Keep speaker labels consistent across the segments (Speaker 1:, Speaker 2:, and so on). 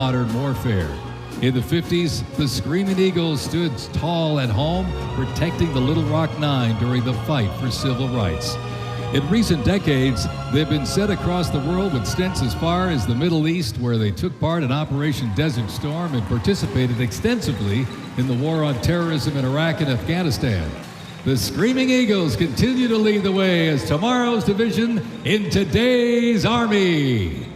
Speaker 1: modern warfare. In the 50s, the Screaming Eagles stood tall at home, protecting the Little Rock Nine during the fight for civil rights. In recent decades, they've been sent across the world with stints as far as the Middle East, where they took part in Operation Desert Storm and participated extensively in the war on terrorism in Iraq and Afghanistan. The Screaming Eagles continue to lead the way as tomorrow's division in today's Army.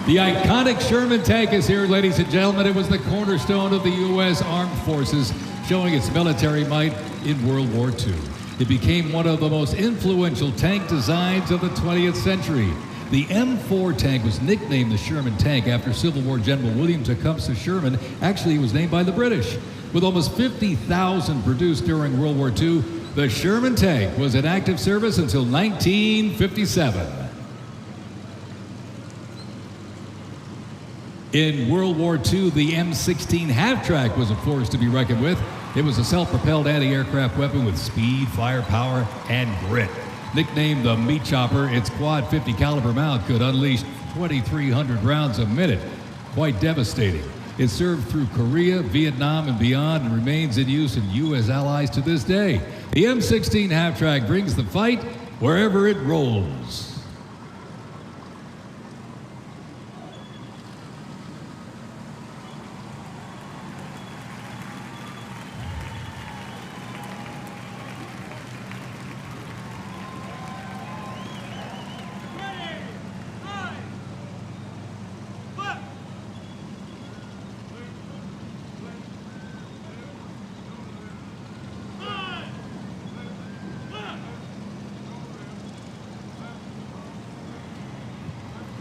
Speaker 1: The iconic Sherman tank is here, ladies and gentlemen. It was the cornerstone of the U.S. Armed Forces, showing its military might in World War II. It became one of the most influential tank designs of the 20th century. The M4 tank was nicknamed the Sherman tank after Civil War General William Tecumseh Sherman. Actually, it was named by the British. With almost 50,000 produced during World War II, the Sherman tank was in active service until 1957. In World War II, the M16 half-track was a force to be reckoned with. It was a self-propelled anti-aircraft weapon with speed, firepower, and grit. Nicknamed the Meat Chopper, its quad 50 caliber mount could unleash 2,300 rounds a minute. Quite devastating. It served through Korea, Vietnam, and beyond, and remains in use in U.S. allies to this day. The M16 half-track brings the fight wherever it rolls.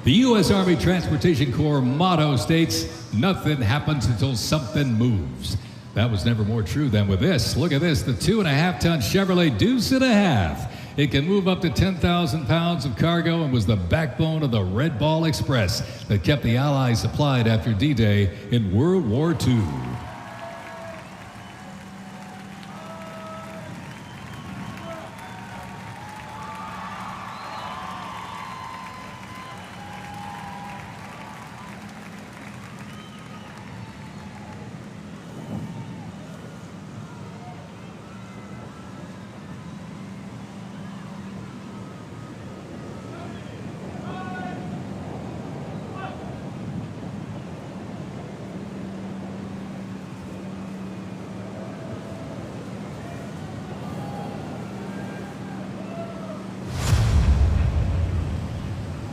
Speaker 1: The U.S. Army Transportation Corps motto states, "Nothing happens until something moves." That was never more true than with this. Look at this, the 2.5-ton Chevrolet Deuce and a Half. It can move up to 10,000 pounds of cargo and was the backbone of the Red Ball Express that kept the Allies supplied after D-Day in World War II.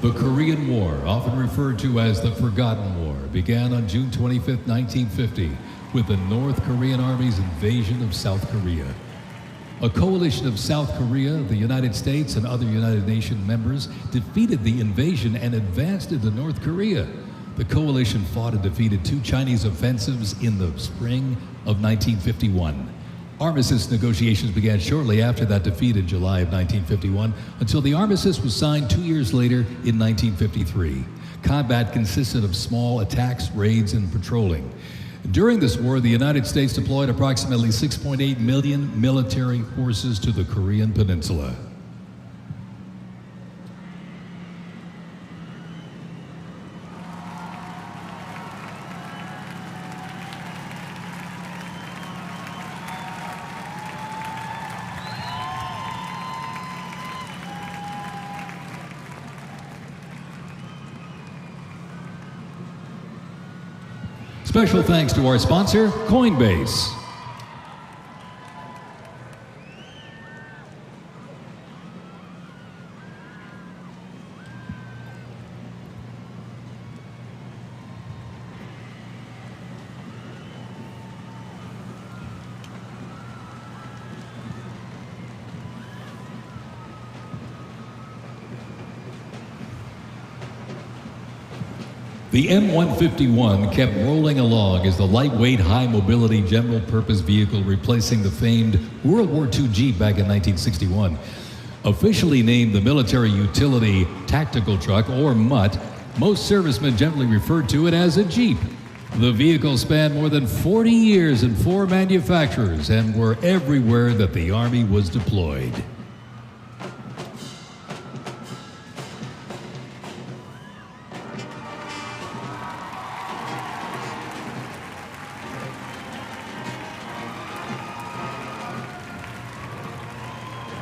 Speaker 1: The Korean War, often referred to as the Forgotten War, began on June 25, 1950, with the North Korean Army's invasion of South Korea. A coalition of South Korea, the United States, and other United Nations members defeated the invasion and advanced into North Korea. The coalition fought and defeated 2 Chinese offensives in the spring of 1951. Armistice negotiations began shortly after that defeat in July of 1951 until the armistice was signed 2 years later in 1953. Combat consisted of small attacks, raids, and patrolling. During this war, the United States deployed approximately 6.8 million military forces to the Korean Peninsula. Special thanks to our sponsor, Coinbase. The M151 kept rolling along as the lightweight, high-mobility general-purpose vehicle replacing the famed World War II Jeep back in 1961. Officially named the Military Utility Tactical Truck, or MUT, most servicemen generally referred to it as a Jeep. The vehicle spanned more than 40 years in 4 manufacturers and were everywhere that the Army was deployed.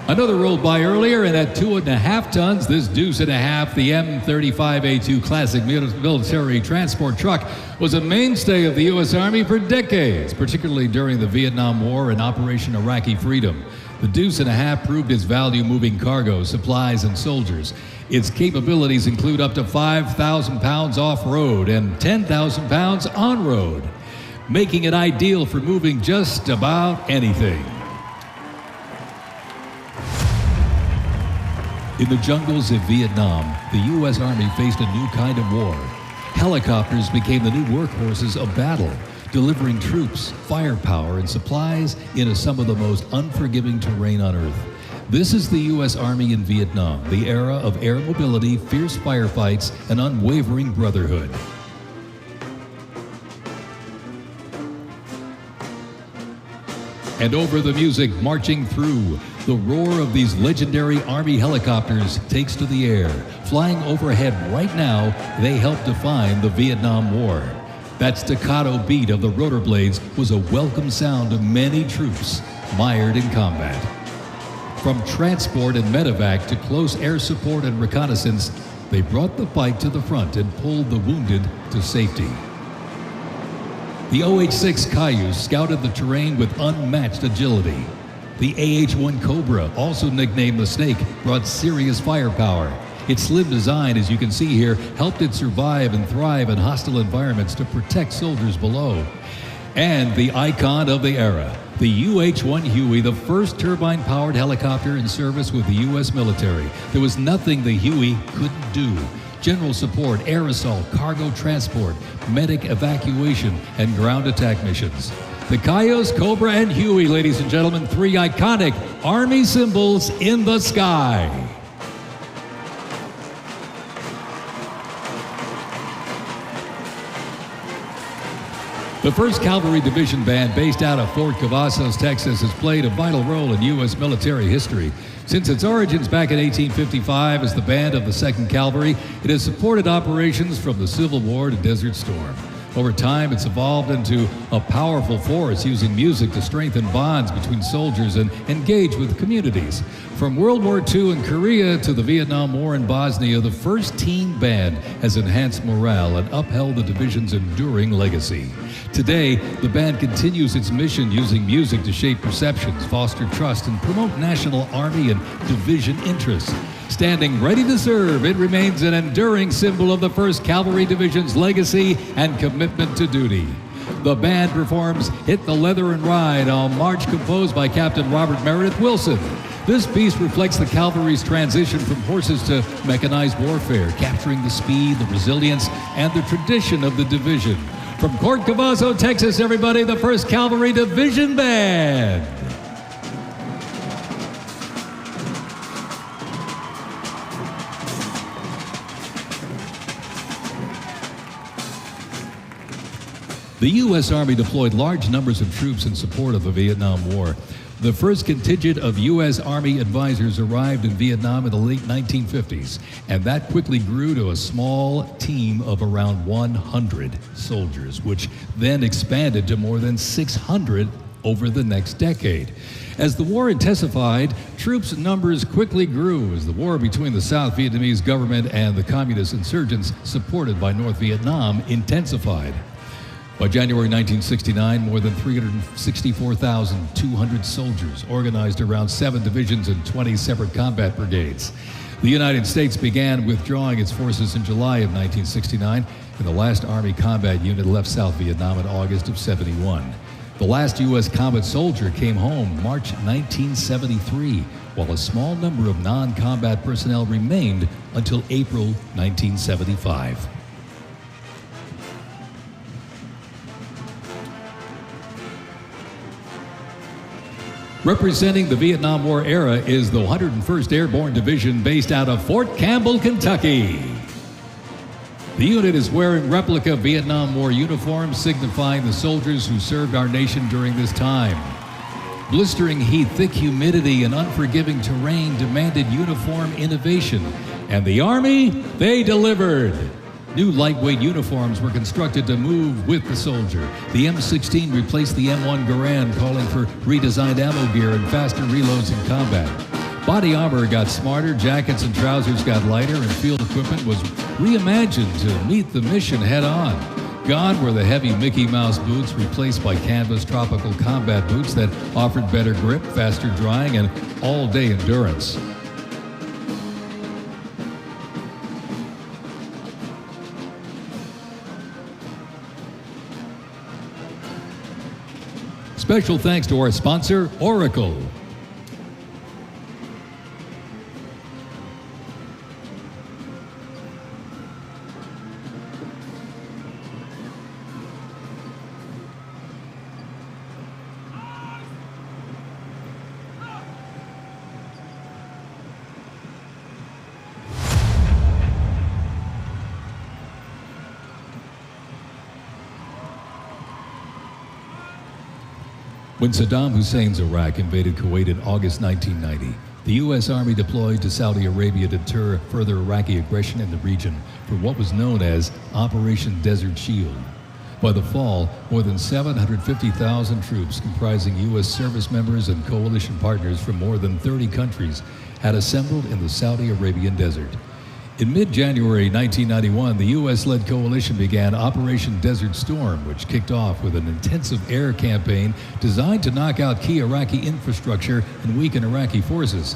Speaker 1: Another rolled by earlier, and at 2.5 tons, this deuce and a half, the M35A2 classic military transport truck, was a mainstay of the U.S. Army for decades, particularly during the Vietnam War and Operation Iraqi Freedom. The deuce and a half proved its value moving cargo, supplies, and soldiers. Its capabilities include up to 5,000 pounds off-road and 10,000 pounds on-road, making it ideal for moving just about anything. In the jungles of Vietnam, the U.S. Army faced a new kind of war. Helicopters became the new workhorses of battle, delivering troops, firepower, and supplies into some of the most unforgiving terrain on Earth. This is the U.S. Army in Vietnam, the era of air mobility, fierce firefights, and unwavering brotherhood. And over the music marching through, the roar of these legendary Army helicopters takes to the air. Flying overhead right now, they help define the Vietnam War. That staccato beat of the rotor blades was a welcome sound to many troops mired in combat. From transport and medevac to close air support and reconnaissance, they brought the fight to the front and pulled the wounded to safety. The OH-6 Cayuse scouted the terrain with unmatched agility. The AH-1 Cobra, also nicknamed the Snake, brought serious firepower. Its slim design, as you can see here, helped it survive and thrive in hostile environments to protect soldiers below. And the icon of the era, the UH-1 Huey, the first turbine-powered helicopter in service with the U.S. military. There was nothing the Huey couldn't do. General support, air assault, cargo transport, medic evacuation, and ground attack missions. The Cayuse, Cobra, and Huey, ladies and gentlemen, three iconic Army symbols in the sky. The 1st Cavalry Division Band, based out of Fort Cavazos, Texas, has played a vital role in U.S. military history. Since its origins back in 1855 as the band of the 2nd Cavalry, it has supported operations from the Civil War to Desert Storm. Over time, it's evolved into a powerful force, using music to strengthen bonds between soldiers and engage with communities. From World War II in Korea to the Vietnam War in Bosnia, the 1st Teen Band has enhanced morale and upheld the division's enduring legacy. Today, the band continues its mission using music to shape perceptions, foster trust, and promote national Army and division interests. Standing ready to serve, it remains an enduring symbol of the 1st Cavalry Division's legacy and commitment to duty. The band performs Hit the Leather and Ride, a march composed by Captain Robert Meredith Wilson. This piece reflects the cavalry's transition from horses to mechanized warfare, capturing the speed, the resilience, and the tradition of the division. From Fort Cavazos, Texas, everybody, the 1st Cavalry Division Band. The U.S. Army deployed large numbers of troops in support of the Vietnam War. The first contingent of U.S. Army advisors arrived in Vietnam in the late 1950s, and that quickly grew to a small team of around 100 soldiers, which then expanded to more than 600 over the next decade. As the war intensified, troops' numbers quickly grew as the war between the South Vietnamese government and the communist insurgents supported by North Vietnam intensified. By January 1969, more than 364,200 soldiers organized around 7 divisions and 20 separate combat brigades. The United States began withdrawing its forces in July of 1969, and the last Army combat unit left South Vietnam in August of '71. The last U.S. combat soldier came home March 1973, while a small number of non-combat personnel remained until April 1975. Representing the Vietnam War era is the 101st Airborne Division, based out of Fort Campbell, Kentucky. The unit is wearing replica Vietnam War uniforms, signifying the soldiers who served our nation during this time. Blistering heat, thick humidity, and unforgiving terrain demanded uniform innovation, and the Army, they delivered. New lightweight uniforms were constructed to move with the soldier. The M16 replaced the M1 Garand, calling for redesigned ammo gear and faster reloads in combat. Body armor got smarter, jackets and trousers got lighter, and field equipment was reimagined to meet the mission head-on. Gone were the heavy Mickey Mouse boots, replaced by canvas tropical combat boots that offered better grip, faster drying, and all-day endurance. Special thanks to our sponsor, Oracle. When Saddam Hussein's Iraq invaded Kuwait in August 1990, the U.S. Army deployed to Saudi Arabia to deter further Iraqi aggression in the region for what was known as Operation Desert Shield. By the fall, more than 750,000 troops comprising U.S. service members and coalition partners from more than 30 countries had assembled in the Saudi Arabian desert. In mid-January 1991, the U.S.-led coalition began Operation Desert Storm, which kicked off with an intensive air campaign designed to knock out key Iraqi infrastructure and weaken Iraqi forces.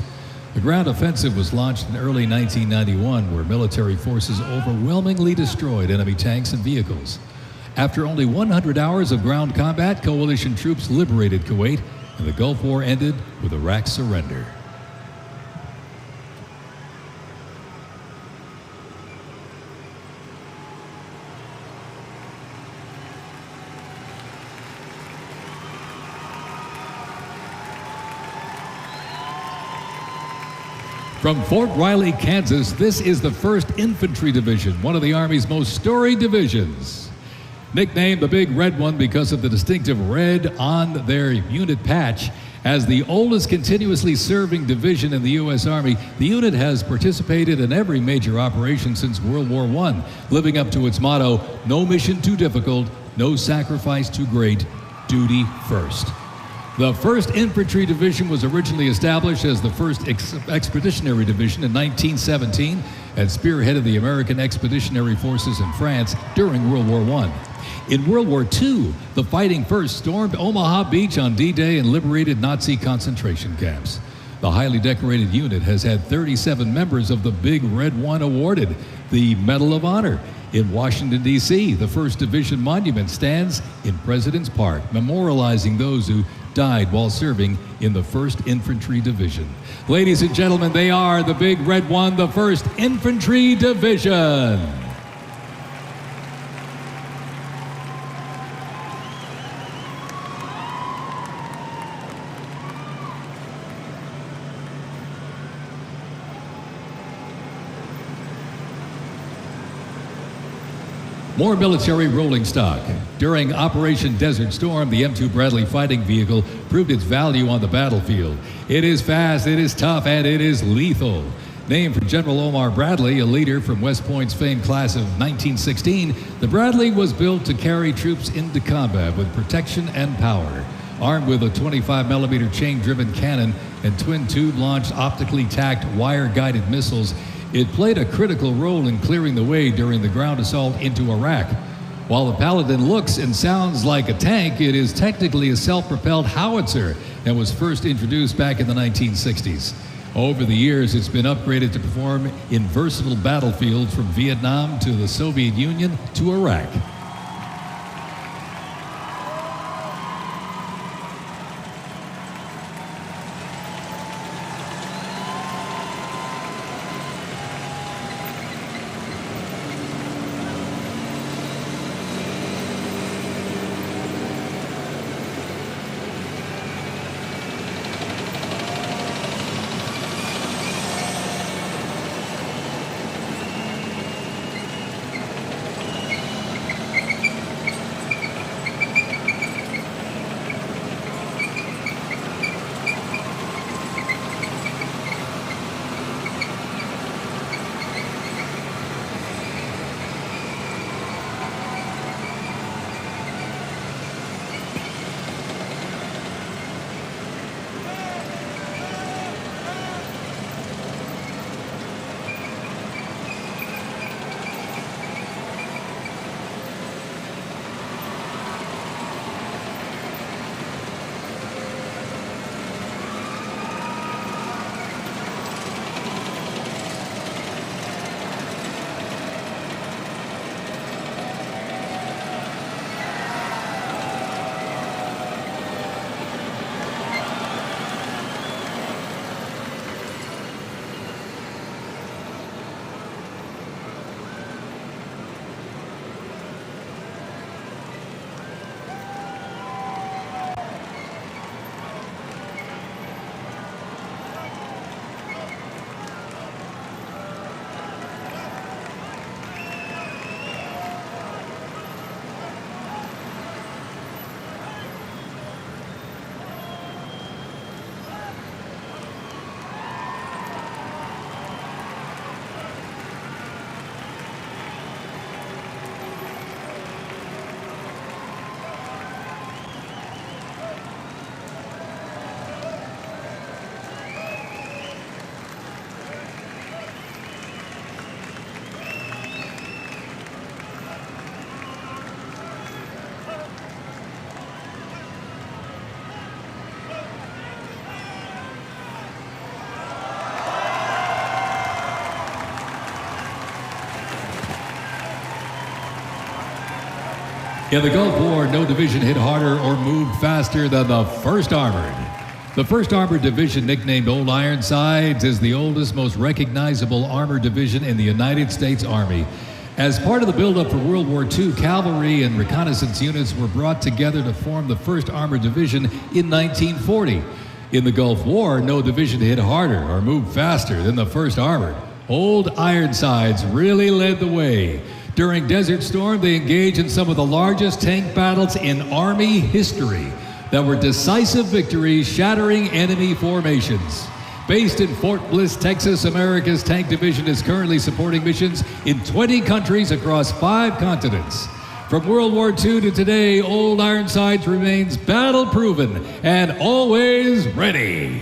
Speaker 1: The ground offensive was launched in early 1991, where military forces overwhelmingly destroyed enemy tanks and vehicles. After only 100 hours of ground combat, coalition troops liberated Kuwait, and the Gulf War ended with Iraq's surrender. From Fort Riley, Kansas, this is the 1st Infantry Division, one of the Army's most storied divisions. Nicknamed the Big Red One because of the distinctive red on their unit patch, as the oldest continuously serving division in the U.S. Army, the unit has participated in every major operation since World War I, living up to its motto, no mission too difficult, no sacrifice too great, duty first. The 1st Infantry Division was originally established as the 1st Expeditionary Division in 1917 and spearheaded the American Expeditionary Forces in France during World War I. In World War II, the Fighting First stormed Omaha Beach on D-Day and liberated Nazi concentration camps. The highly decorated unit has had 37 members of the Big Red One awarded the Medal of Honor. In Washington, D.C., the 1st Division Monument stands in President's Park, memorializing those who died while serving in the 1st Infantry Division. Ladies and gentlemen, they are the Big Red One, the 1st Infantry Division. More military rolling stock. During Operation Desert Storm, the M2 Bradley fighting vehicle proved its value on the battlefield. It is fast, it is tough, and it is lethal. Named for General Omar Bradley, a leader from West Point's famed class of 1916, the Bradley was built to carry troops into combat with protection and power. Armed with a 25mm chain-driven cannon and twin-tube launched optically tacked wire-guided missiles, it played a critical role in clearing the way during the ground assault into Iraq. While the Paladin looks and sounds like a tank, it is technically a self-propelled howitzer and was first introduced back in the 1960s. Over the years, it's been upgraded to perform in versatile battlefields from Vietnam to the Soviet Union to Iraq. In the Gulf War, no division hit harder or moved faster than the 1st Armored. The 1st Armored Division, nicknamed Old Ironsides, is the oldest, most recognizable armored division in the United States Army. As part of the buildup for World War II, cavalry and reconnaissance units were brought together to form the 1st Armored Division in 1940. In the Gulf War, no division hit harder or moved faster than the 1st Armored. Old Ironsides really led the way. During Desert Storm, they engaged in some of the largest tank battles in Army history that were decisive victories, shattering enemy formations. Based in Fort Bliss, Texas, America's Tank Division is currently supporting missions in 20 countries across 5 continents. From World War II to today, Old Ironsides remains battle-proven and always ready.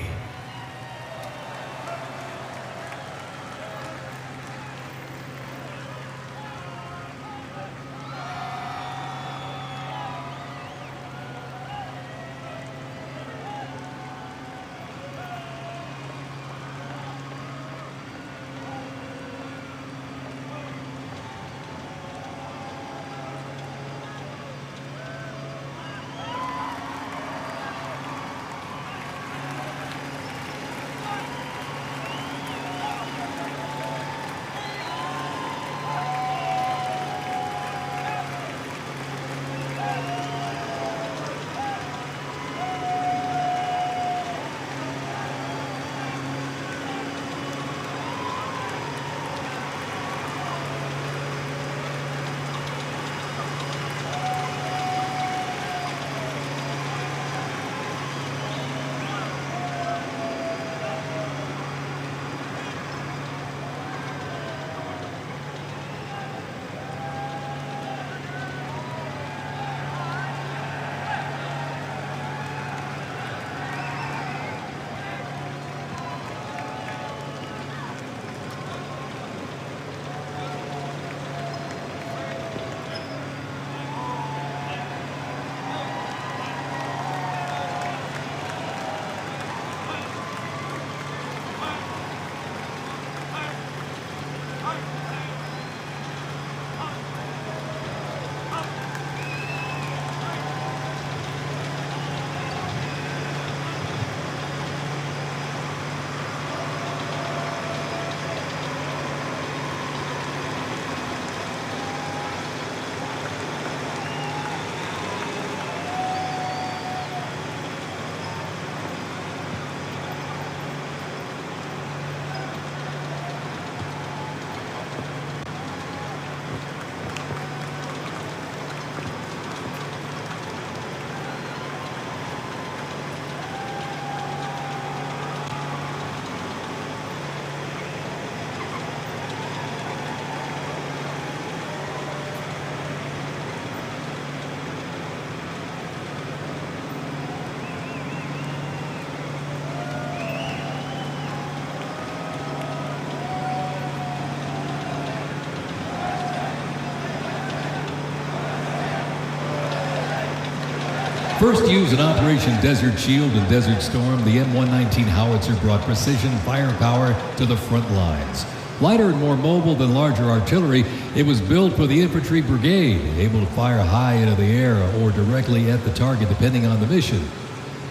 Speaker 1: First used in Operation Desert Shield and Desert Storm, the M119 Howitzer brought precision firepower to the front lines. Lighter and more mobile than larger artillery, it was built for the infantry brigade, able to fire high into the air or directly at the target depending on the mission.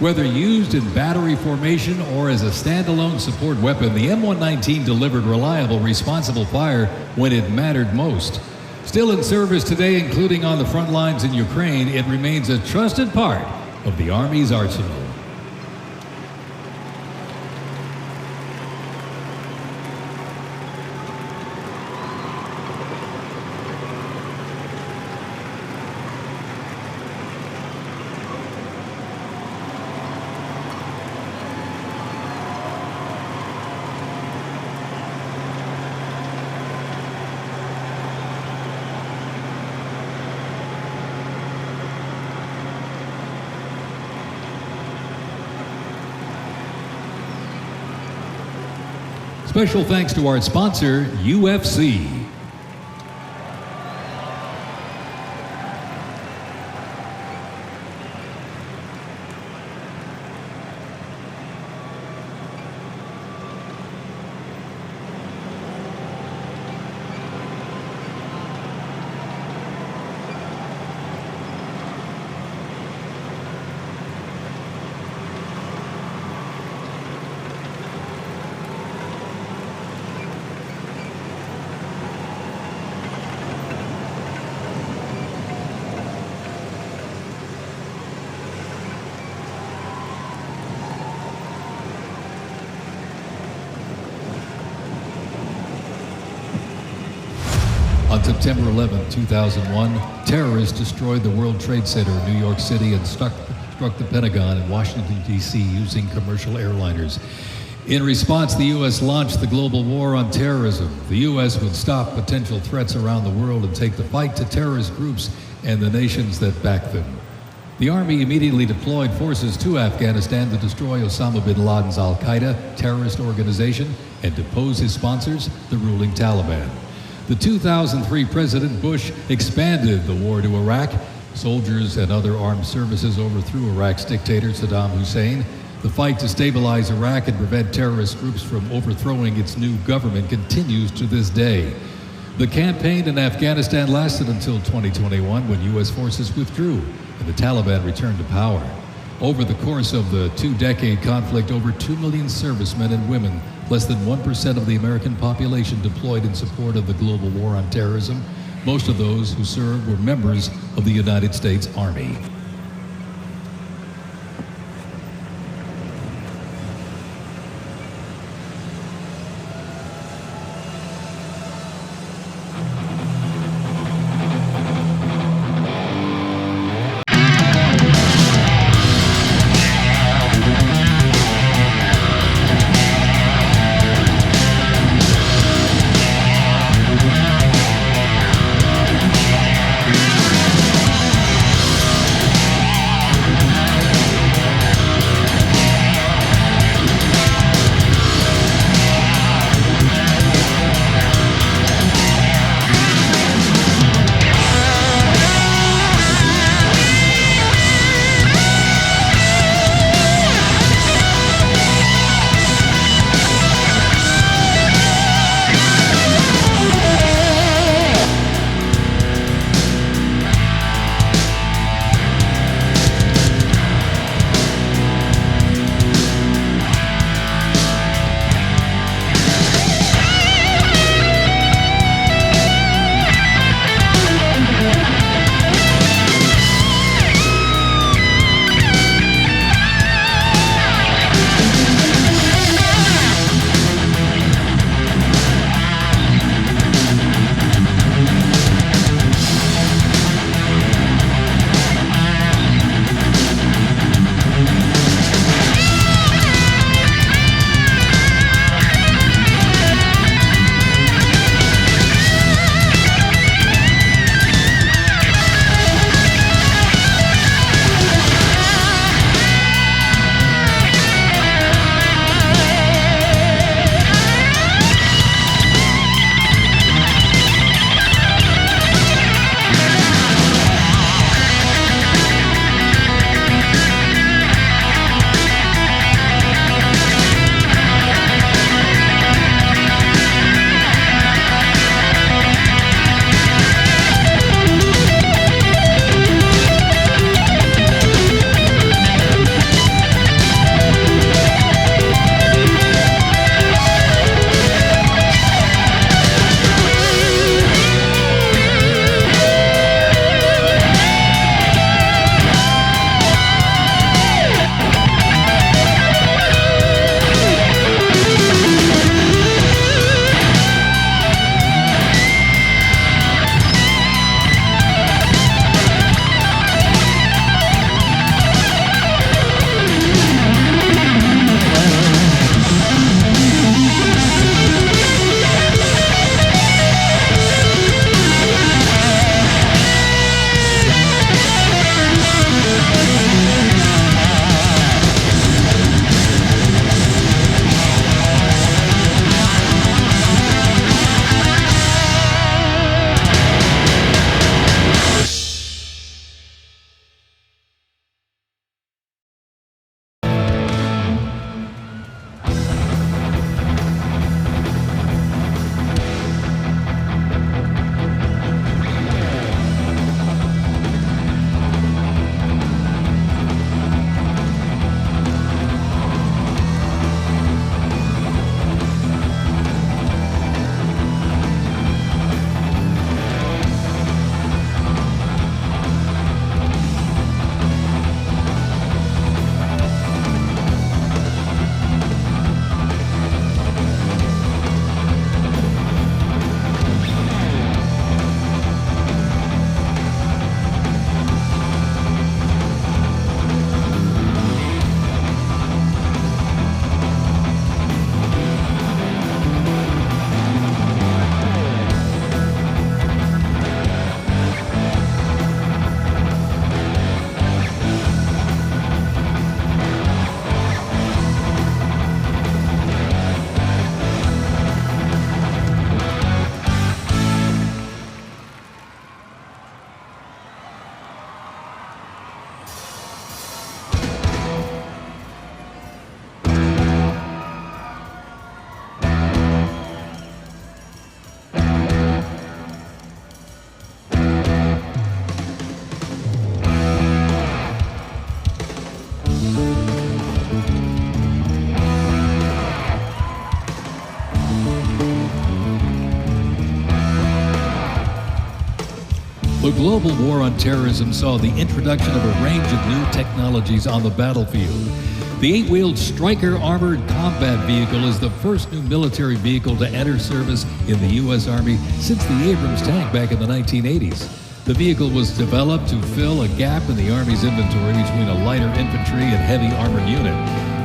Speaker 1: Whether used in battery formation or as a standalone support weapon, the M119 delivered reliable, responsible fire when it mattered most. Still in service today, including on the front lines in Ukraine, it remains a trusted part of the Army's arsenal. Special thanks to our sponsor, UFC. On September 11, 2001, terrorists destroyed the World Trade Center in New York City and struck the Pentagon in Washington, D.C. using commercial airliners. In response, the U.S. launched the global war on terrorism. The U.S. would stop potential threats around the world and take the fight to terrorist groups and the nations that back them. The Army immediately deployed forces to Afghanistan to destroy Osama bin Laden's al-Qaeda terrorist organization and depose his sponsors, the ruling Taliban. The 2003 President Bush expanded the war to Iraq. Soldiers and other armed services overthrew Iraq's dictator Saddam Hussein. The fight to stabilize Iraq and prevent terrorist groups from overthrowing its new government continues to this day. The campaign in Afghanistan lasted until 2021 when U.S. forces withdrew and the Taliban returned to power. Over the course of the two-decade conflict, over 2 million servicemen and women, less than 1% of the American population, deployed in support of the global war on terrorism. Most of those who served were members of the United States Army. The global war on terrorism saw the introduction of a range of new technologies on the battlefield. The 8-wheeled Stryker armored combat vehicle is the first new military vehicle to enter service in the U.S. Army since the Abrams tank back in the 1980s. The vehicle was developed to fill a gap in the Army's inventory between a lighter infantry and heavy armored unit.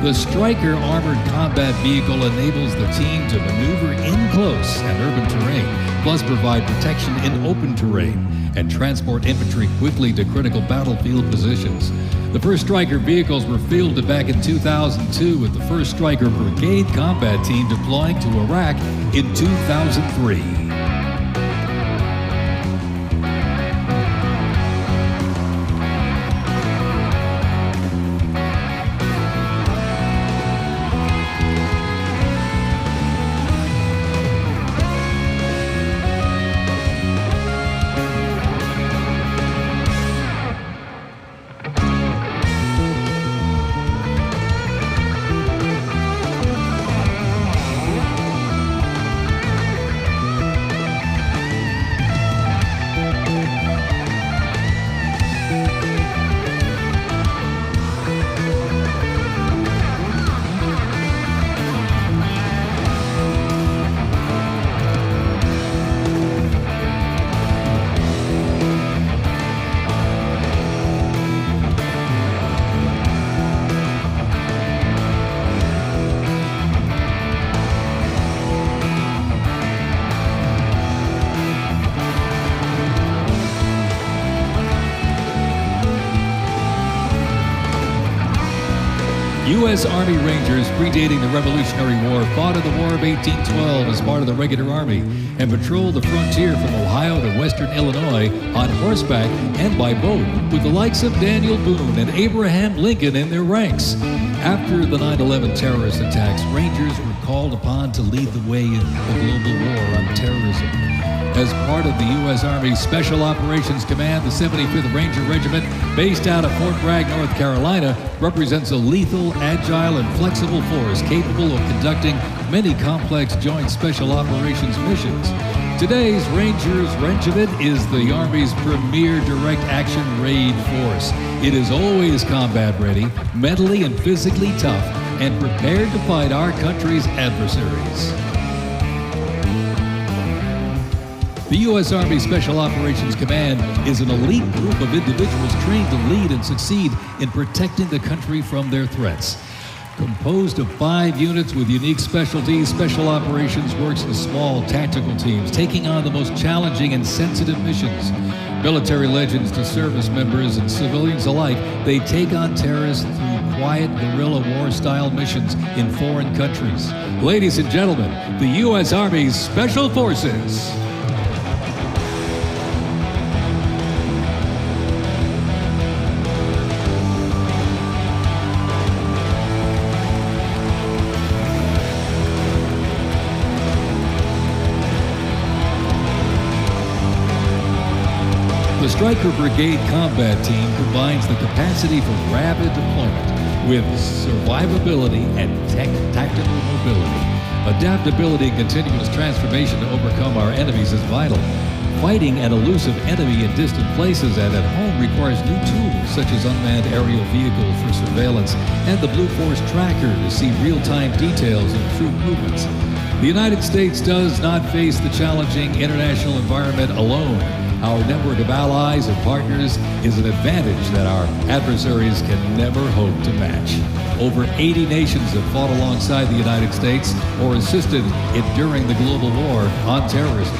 Speaker 1: The Stryker armored combat vehicle enables the team to maneuver in close and urban terrain, plus provide protection in open terrain and transport infantry quickly to critical battlefield positions. The first Stryker vehicles were fielded back in 2002 with the 1st Stryker Brigade combat team deploying to Iraq in 2003. U.S. Army Rangers, predating the Revolutionary War, fought in the War of 1812 as part of the regular Army and patrolled the frontier from Ohio to western Illinois on horseback and by boat, with the likes of Daniel Boone and Abraham Lincoln in their ranks. After the 9/11 terrorist attacks, Rangers were called upon to lead the way in the global war on terrorism. As part of the U.S. Army Special Operations Command, the 75th Ranger Regiment, based out of Fort Bragg, North Carolina, represents a lethal, agile, and flexible force capable of conducting many complex joint special operations missions. Today's Rangers Regiment is the Army's premier direct action raid force. It is always combat ready, mentally and physically tough, and prepared to fight our country's adversaries. The U.S. Army Special Operations Command is an elite group of individuals trained to lead and succeed in protecting the country from their threats. Composed of 5 units with unique specialties, Special Operations works in small tactical teams, taking on the most challenging and sensitive missions. Military legends to service members and civilians alike, they take on terrorists through quiet guerrilla war-style missions in foreign countries. Ladies and gentlemen, the U.S. Army's Special Forces. The Stryker Brigade Combat Team combines the capacity for rapid deployment with survivability and tactical mobility. Adaptability and continuous transformation to overcome our enemies is vital. Fighting an elusive enemy in distant places and at home requires new tools such as unmanned aerial vehicles for surveillance and the Blue Force Tracker to see real-time details of troop movements. The United States does not face the challenging international environment alone. Our network of allies and partners is an advantage that our adversaries can never hope to match. Over 80 nations have fought alongside the United States or assisted in during the global war on terrorism.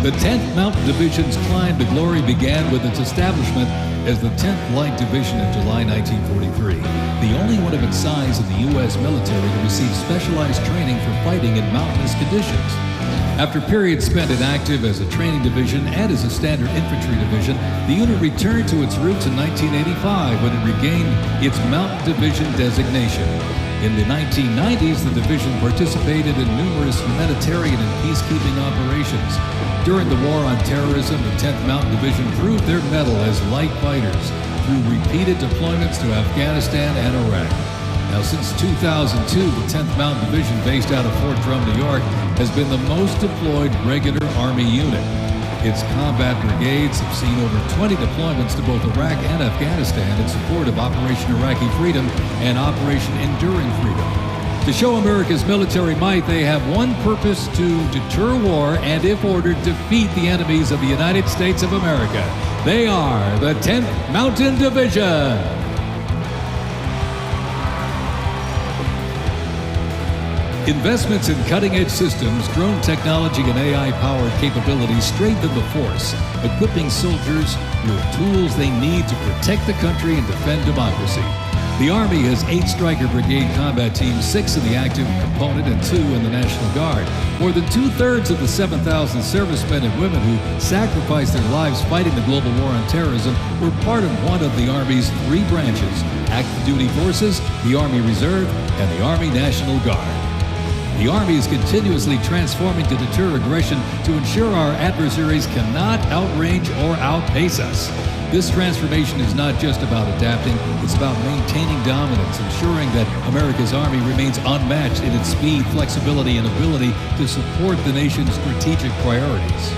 Speaker 1: The 10th Mountain Division's climb to glory began with its establishment as the 10th Light Division in July 1943, the only one of its size in the U.S. military to receive specialized training for fighting in mountainous conditions. After periods spent inactive as a training division and as a standard infantry division, the unit returned to its roots in 1985 when it regained its Mountain Division designation. In the 1990s, the division participated in numerous humanitarian and peacekeeping operations. During the War on Terrorism, the 10th Mountain Division proved their mettle as light fighters through repeated deployments to Afghanistan and Iraq. Now, since 2002, the 10th Mountain Division, based out of Fort Drum, New York, has been the most deployed regular Army unit. Its combat brigades have seen over 20 deployments to both Iraq and Afghanistan in support of Operation Iraqi Freedom and Operation Enduring Freedom. To show America's military might, they have one purpose: to deter war and, if ordered, defeat the enemies of the United States of America. They are the 10th Mountain Division. Investments in cutting-edge systems, drone technology, and AI-powered capabilities strengthen the force, equipping soldiers with tools they need to protect the country and defend democracy. The Army has 8 Stryker Brigade combat teams, 6 in the active component and 2 in the National Guard. More than 2/3 of the 7,000 servicemen and women who sacrificed their lives fighting the global war on terrorism were part of one of the Army's 3 branches: active duty forces, the Army Reserve, and the Army National Guard. The Army is continuously transforming to deter aggression to ensure our adversaries cannot outrange or outpace us. This transformation is not just about adapting, it's about maintaining dominance, ensuring that America's Army remains unmatched in its speed, flexibility, and ability to support the nation's strategic priorities.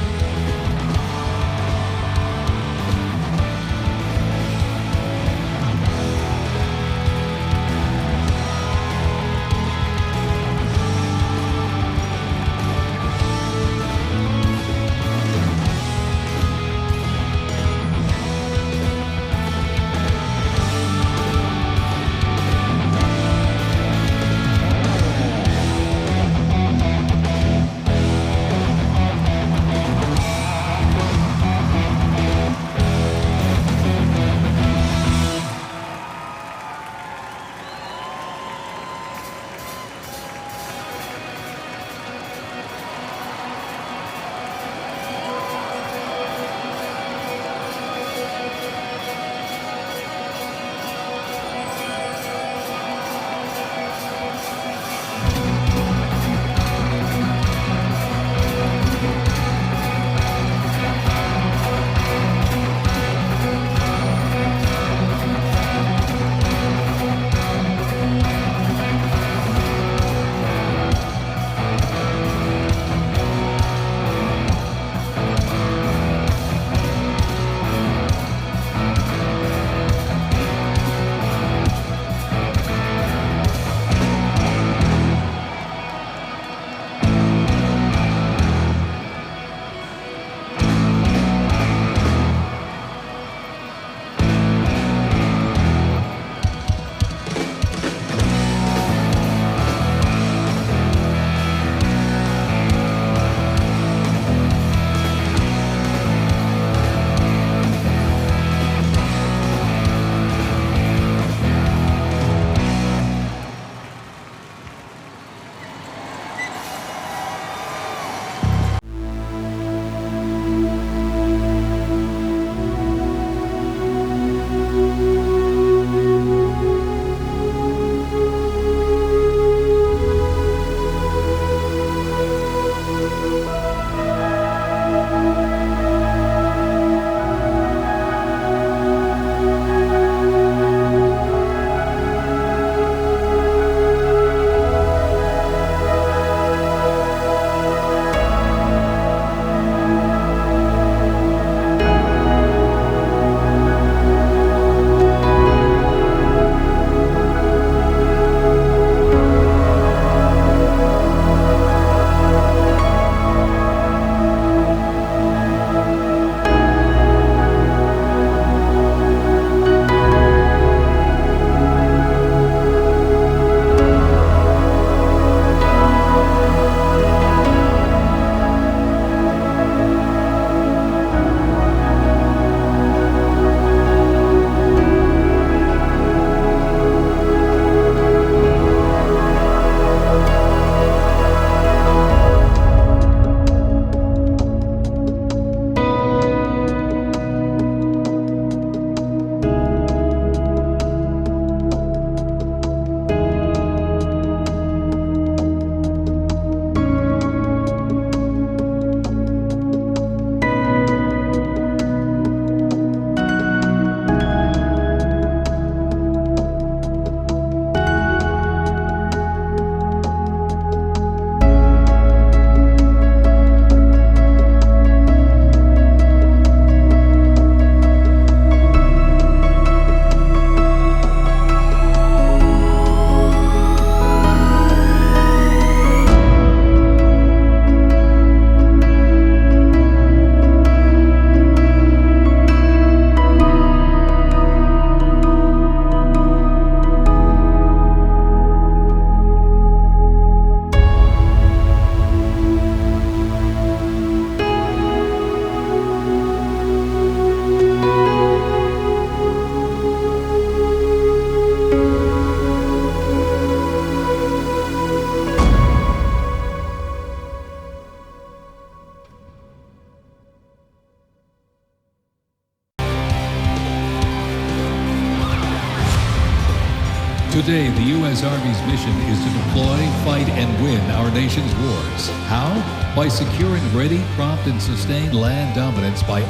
Speaker 1: Today, the U.S. Army's mission is to deploy, fight, and win our nation's wars. How? By securing ready, prompt, and sustained land dominance by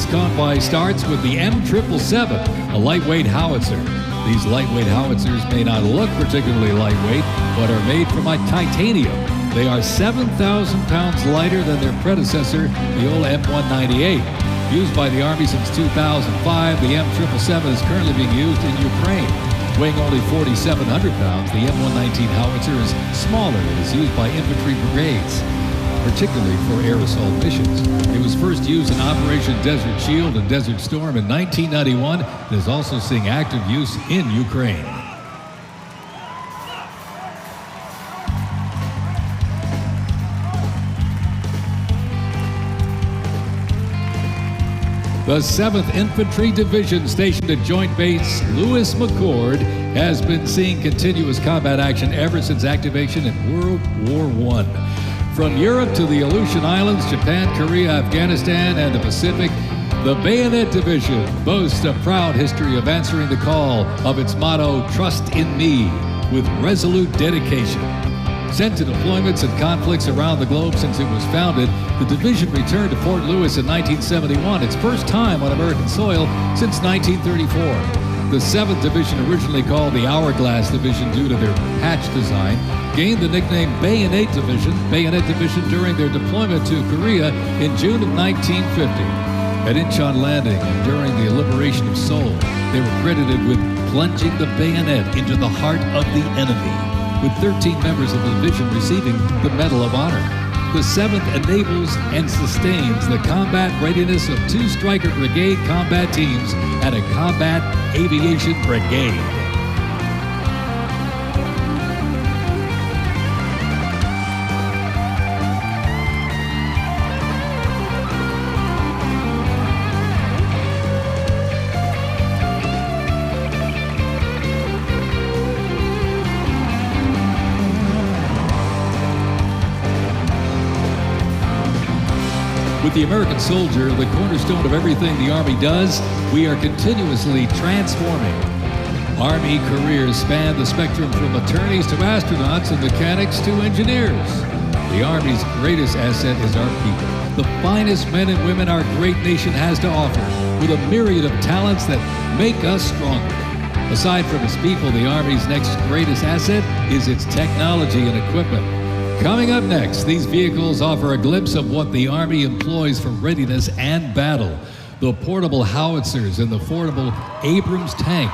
Speaker 1: convoy starts with the M119, a lightweight howitzer. These lightweight howitzers may not look particularly lightweight, but are made from titanium. They are 7,000 pounds lighter than their predecessor, the old M198. Used by the Army since 2005, the M777 is currently being used in Ukraine. Weighing only 4,700 pounds, the M119 howitzer is smaller and is used by infantry brigades, particularly for air assault missions. It was first used in Operation Desert Shield and Desert Storm in 1991 and is also seeing active use in Ukraine. The 7th Infantry Division, stationed at Joint Base Lewis McChord, has been seeing continuous combat action ever since activation in World War I. From Europe to the Aleutian Islands, Japan, Korea, Afghanistan, and the Pacific, the Bayonet Division boasts a proud history of answering the call of its motto, "Trust in me," with resolute dedication. Sent to deployments and conflicts around the globe since it was founded, the division returned to Fort Lewis in 1971, its first time on American soil since 1934. The 7th Division, originally called the Hourglass Division due to their hatch design, gained the nickname Bayonet Division during their deployment to Korea in June of 1950. At Incheon Landing and during the liberation of Seoul, they were credited with plunging the bayonet into the heart of the enemy, with 13 members of the division receiving the Medal of Honor. The 7th enables and sustains the combat readiness of 2 Stryker Brigade combat teams and a Combat Aviation Brigade. With the American soldier, the cornerstone of everything the Army does, we are continuously transforming. Army careers span the spectrum from attorneys to astronauts and mechanics to engineers. The Army's greatest asset is our people, the finest men and women our great nation has to offer, with a myriad of talents that make us stronger. Aside from its people, the Army's next greatest asset is its technology and equipment. Coming up next, these vehicles offer a glimpse of what the Army employs for readiness and battle. The portable howitzers and the portable Abrams tank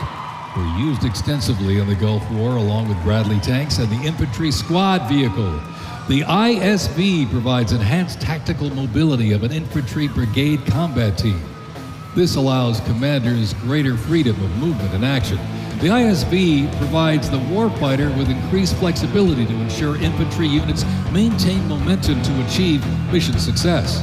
Speaker 1: were used extensively in the Gulf War, along with Bradley tanks and the infantry squad vehicle. The ISV provides enhanced tactical mobility of an infantry brigade combat team. This allows commanders greater freedom of movement and action. The ISV provides the warfighter with increased flexibility to ensure infantry units maintain momentum to achieve mission success.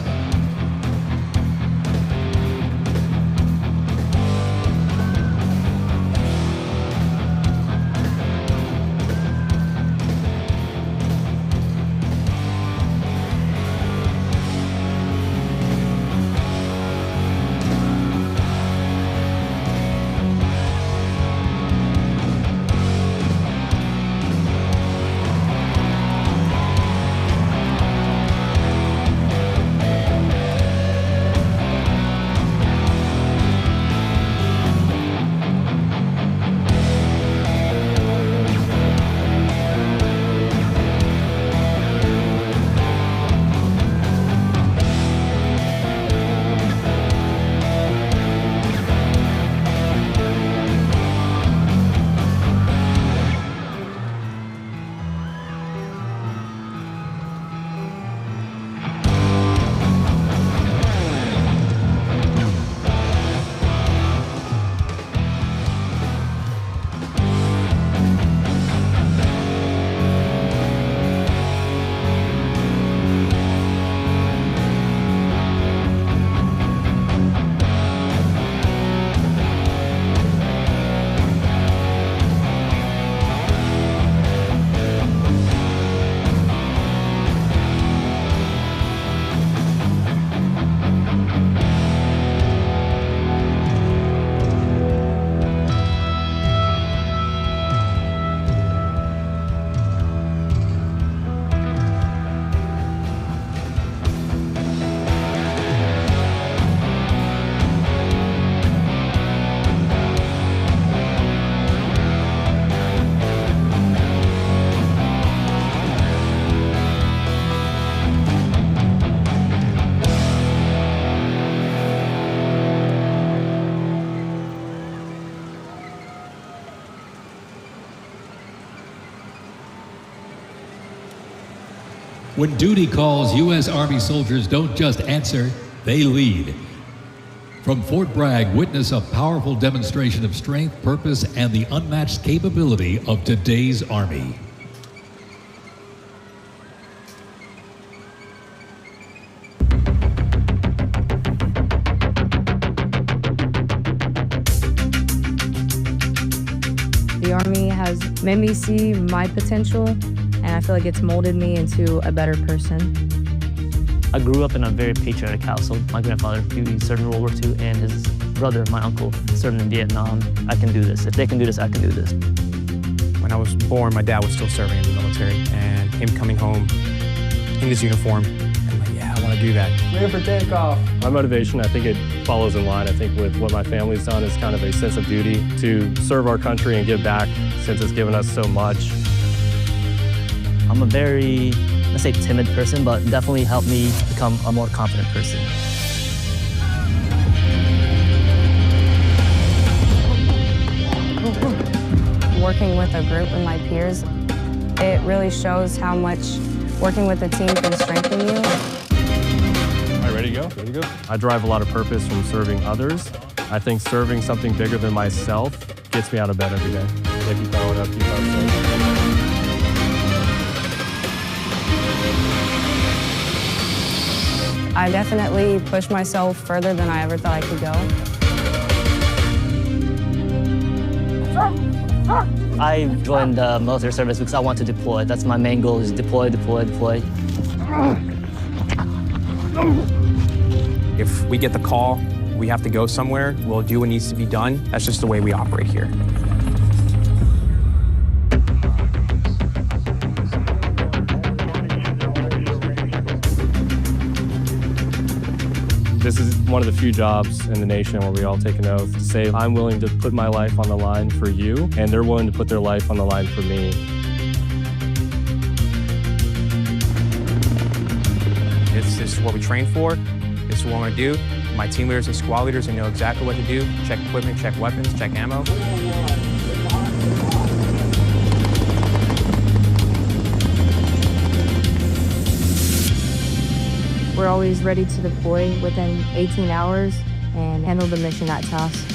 Speaker 1: When duty calls, U.S. Army soldiers don't just answer, they lead. From Fort Bragg, witness a powerful demonstration of strength, purpose, and the unmatched capability of today's Army.
Speaker 2: The Army has made me see my potential, and I feel like it's molded me into a better person.
Speaker 3: I grew up in a very patriotic household. My grandfather, he served in World War II, and his brother, my uncle, served in Vietnam. I can do this. If they can do this, I can do this.
Speaker 4: When I was born, my dad was still serving in the military, and him coming home in his uniform, I'm like, yeah, I want to do that.
Speaker 5: Ready for takeoff.
Speaker 6: My motivation, I think it follows in line, I think, with what my family's done is kind of a sense of duty to serve our country and give back since it's given us so much.
Speaker 3: I'm a very, let's say, timid person, but definitely helped me become a more confident person.
Speaker 2: Working with a group and my peers, it really shows how much working with a team can strengthen you.
Speaker 6: All right, ready to go? Ready to go? I derive a lot of purpose from serving others. I think serving something bigger than myself gets me out of bed every day. If you follow it up, keep up.
Speaker 2: I definitely pushed myself further than I ever thought I could go.
Speaker 3: I joined the military service because I want to deploy. That's my main goal, is deploy, deploy, deploy.
Speaker 4: If we get the call, we have to go somewhere, we'll do what needs to be done. That's just the way we operate here.
Speaker 6: This is one of the few jobs in the nation where we all take an oath to say, I'm willing to put my life on the line for you, and they're willing to put their life on the line for me.
Speaker 4: This is what we train for. This is what I want to do. My team leaders and squad leaders, they know exactly what to do. Check equipment, check weapons, check ammo.
Speaker 2: We're always ready to deploy within 18 hours and handle the mission at task.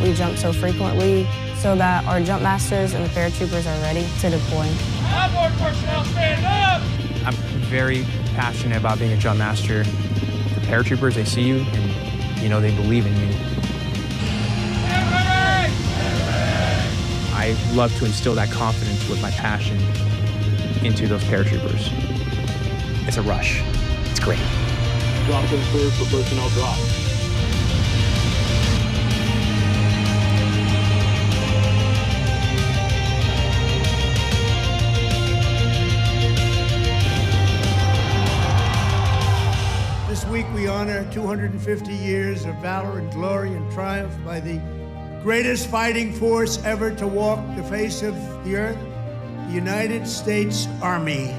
Speaker 2: We jump so frequently so that our jump masters and the paratroopers are ready to deploy.
Speaker 5: Airborne personnel, stand up!
Speaker 4: I'm very passionate about being a jump master. The paratroopers, they see you and, you know, they believe in you. I love to instill that confidence with my passion into those paratroopers. It's a rush. It's great.
Speaker 5: Drop and clear for personnel drop.
Speaker 7: This week we honor 250 years of valor and glory and triumph by the greatest fighting force ever to walk the face of the earth, the United States Army.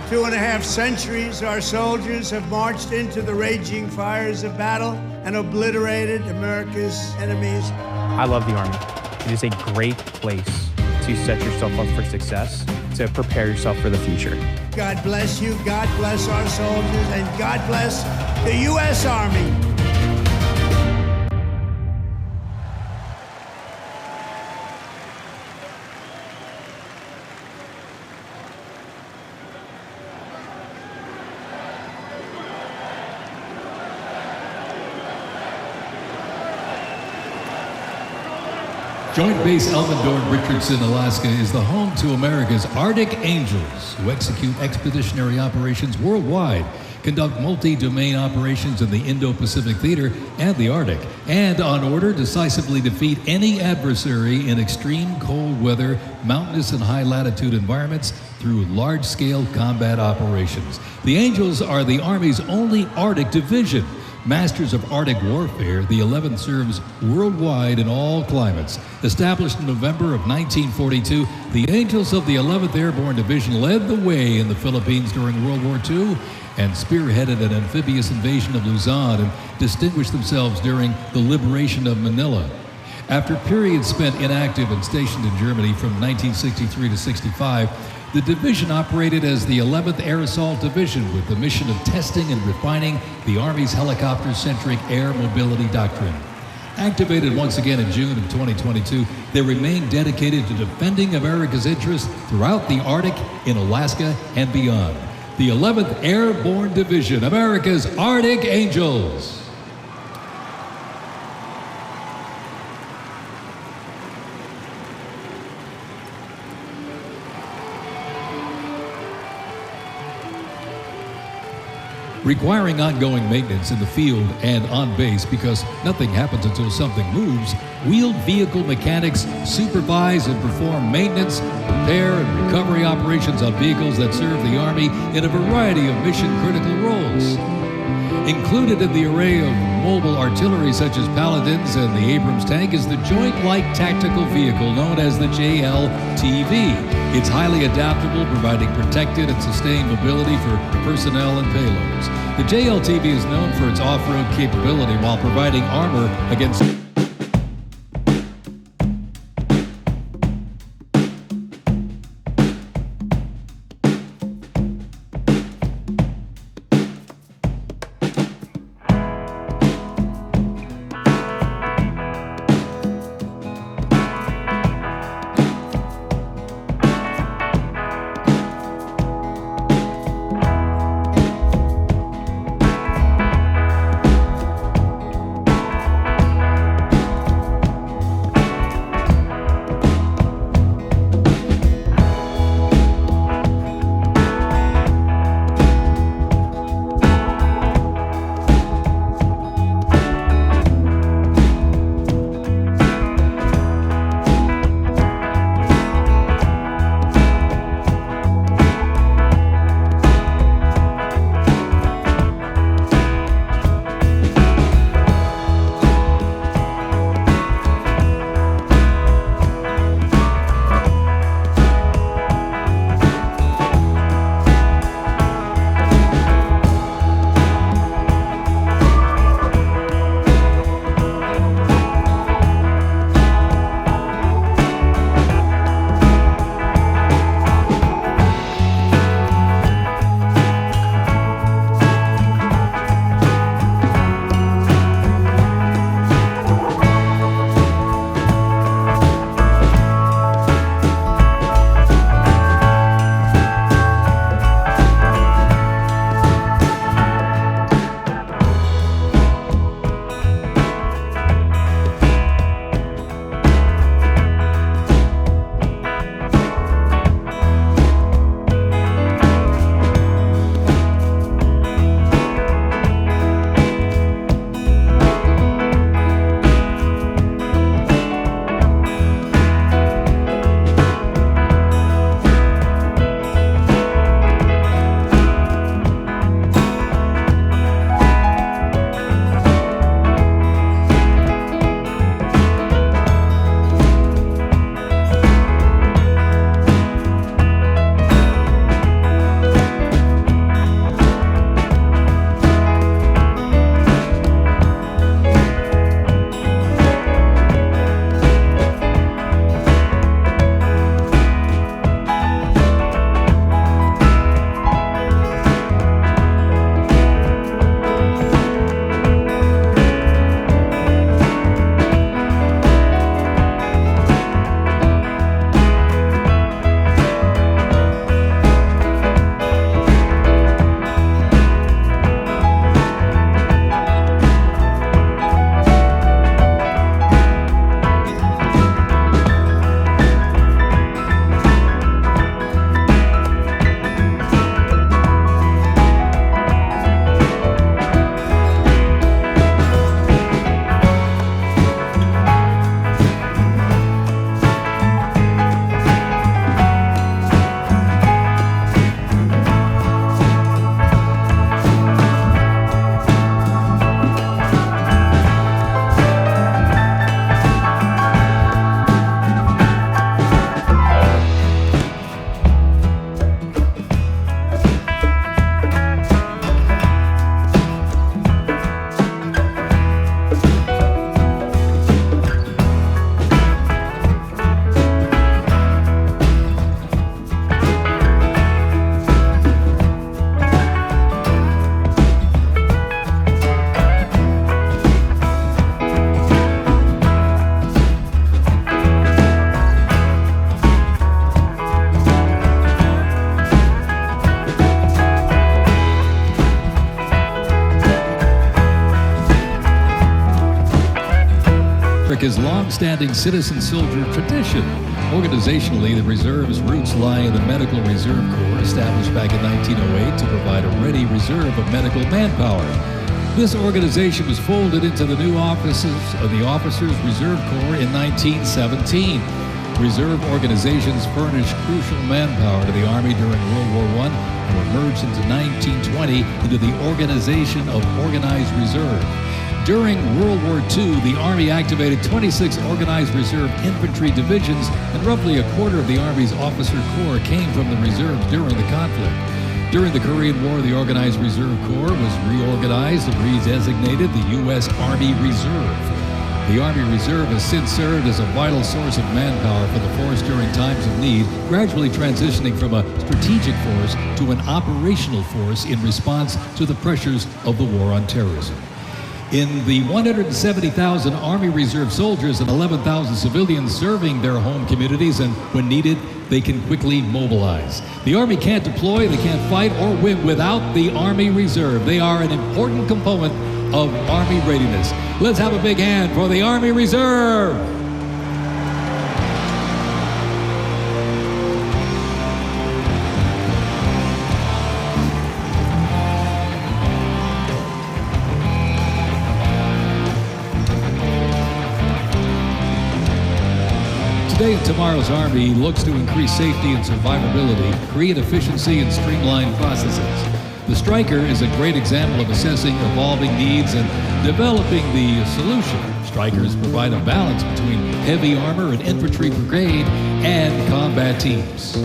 Speaker 7: For 2.5 centuries, our soldiers have marched into the raging fires of battle and obliterated America's enemies.
Speaker 4: I love the Army. It is a great place to set yourself up for success, to prepare yourself for the future.
Speaker 7: God bless you, God bless our soldiers, and God bless the U.S. Army.
Speaker 1: Joint Base Elmendorf, Richardson, Alaska is the home to America's Arctic Angels, who execute expeditionary operations worldwide, conduct multi-domain operations in the Indo-Pacific theater and the Arctic, and on order decisively defeat any adversary in extreme cold weather, mountainous and high-latitude environments through large-scale combat operations. The Angels are the Army's only Arctic division. Masters of Arctic warfare, the 11th serves worldwide in all climates. Established in November of 1942, the Angels of the 11th Airborne Division led the way in the Philippines during World War II and spearheaded an amphibious invasion of Luzon and distinguished themselves during the liberation of Manila. After periods spent inactive and stationed in Germany from 1963 to 65, the division operated as the 11th Air Assault Division with the mission of testing and refining the Army's helicopter-centric air mobility doctrine. Activated once again in June of 2022, they remain dedicated to defending America's interests throughout the Arctic, in Alaska, and beyond. The 11th Airborne Division, America's Arctic Angels. Requiring ongoing maintenance in the field and on base because nothing happens until something moves, wheeled vehicle mechanics supervise and perform maintenance, repair, and recovery operations on vehicles that serve the Army in a variety of mission-critical roles. Included in the array of mobile artillery such as Paladins and the Abrams tank is the Joint Light Tactical Vehicle known as the JLTV. It's highly adaptable, providing protected and sustained mobility for personnel and payloads. The JLTV is known for its off-road capability while providing armor against America's long-standing citizen soldier tradition. Organizationally, the reserve's roots lie in the Medical Reserve Corps, established back in 1908 to provide a ready reserve of medical manpower. This organization was folded into the new offices of the Officers Reserve Corps in 1917. Reserve organizations furnished crucial manpower to the Army during World War I and were merged into 1920 into the Organization of Organized Reserve. During World War II, the Army activated 26 organized reserve infantry divisions, and roughly a quarter of the Army's officer corps came from the reserves during the conflict. During the Korean War, the Organized Reserve Corps was reorganized and redesignated the U.S. Army Reserve. The Army Reserve has since served as a vital source of manpower for the force during times of need, gradually transitioning from a strategic force to an operational force in response to the pressures of the war on terrorism. In the 170,000 Army Reserve soldiers and 11,000 civilians serving their home communities, and when needed, they can quickly mobilize. The Army can't deploy, they can't fight or win without the Army Reserve. They are an important component of Army readiness. Let's have a big hand for the Army Reserve. Today and tomorrow's Army looks to increase safety and survivability, create efficiency, and streamline processes. The Stryker is a great example of assessing evolving needs and developing the solution. Strykers provide a balance between heavy armor and infantry brigade and combat teams.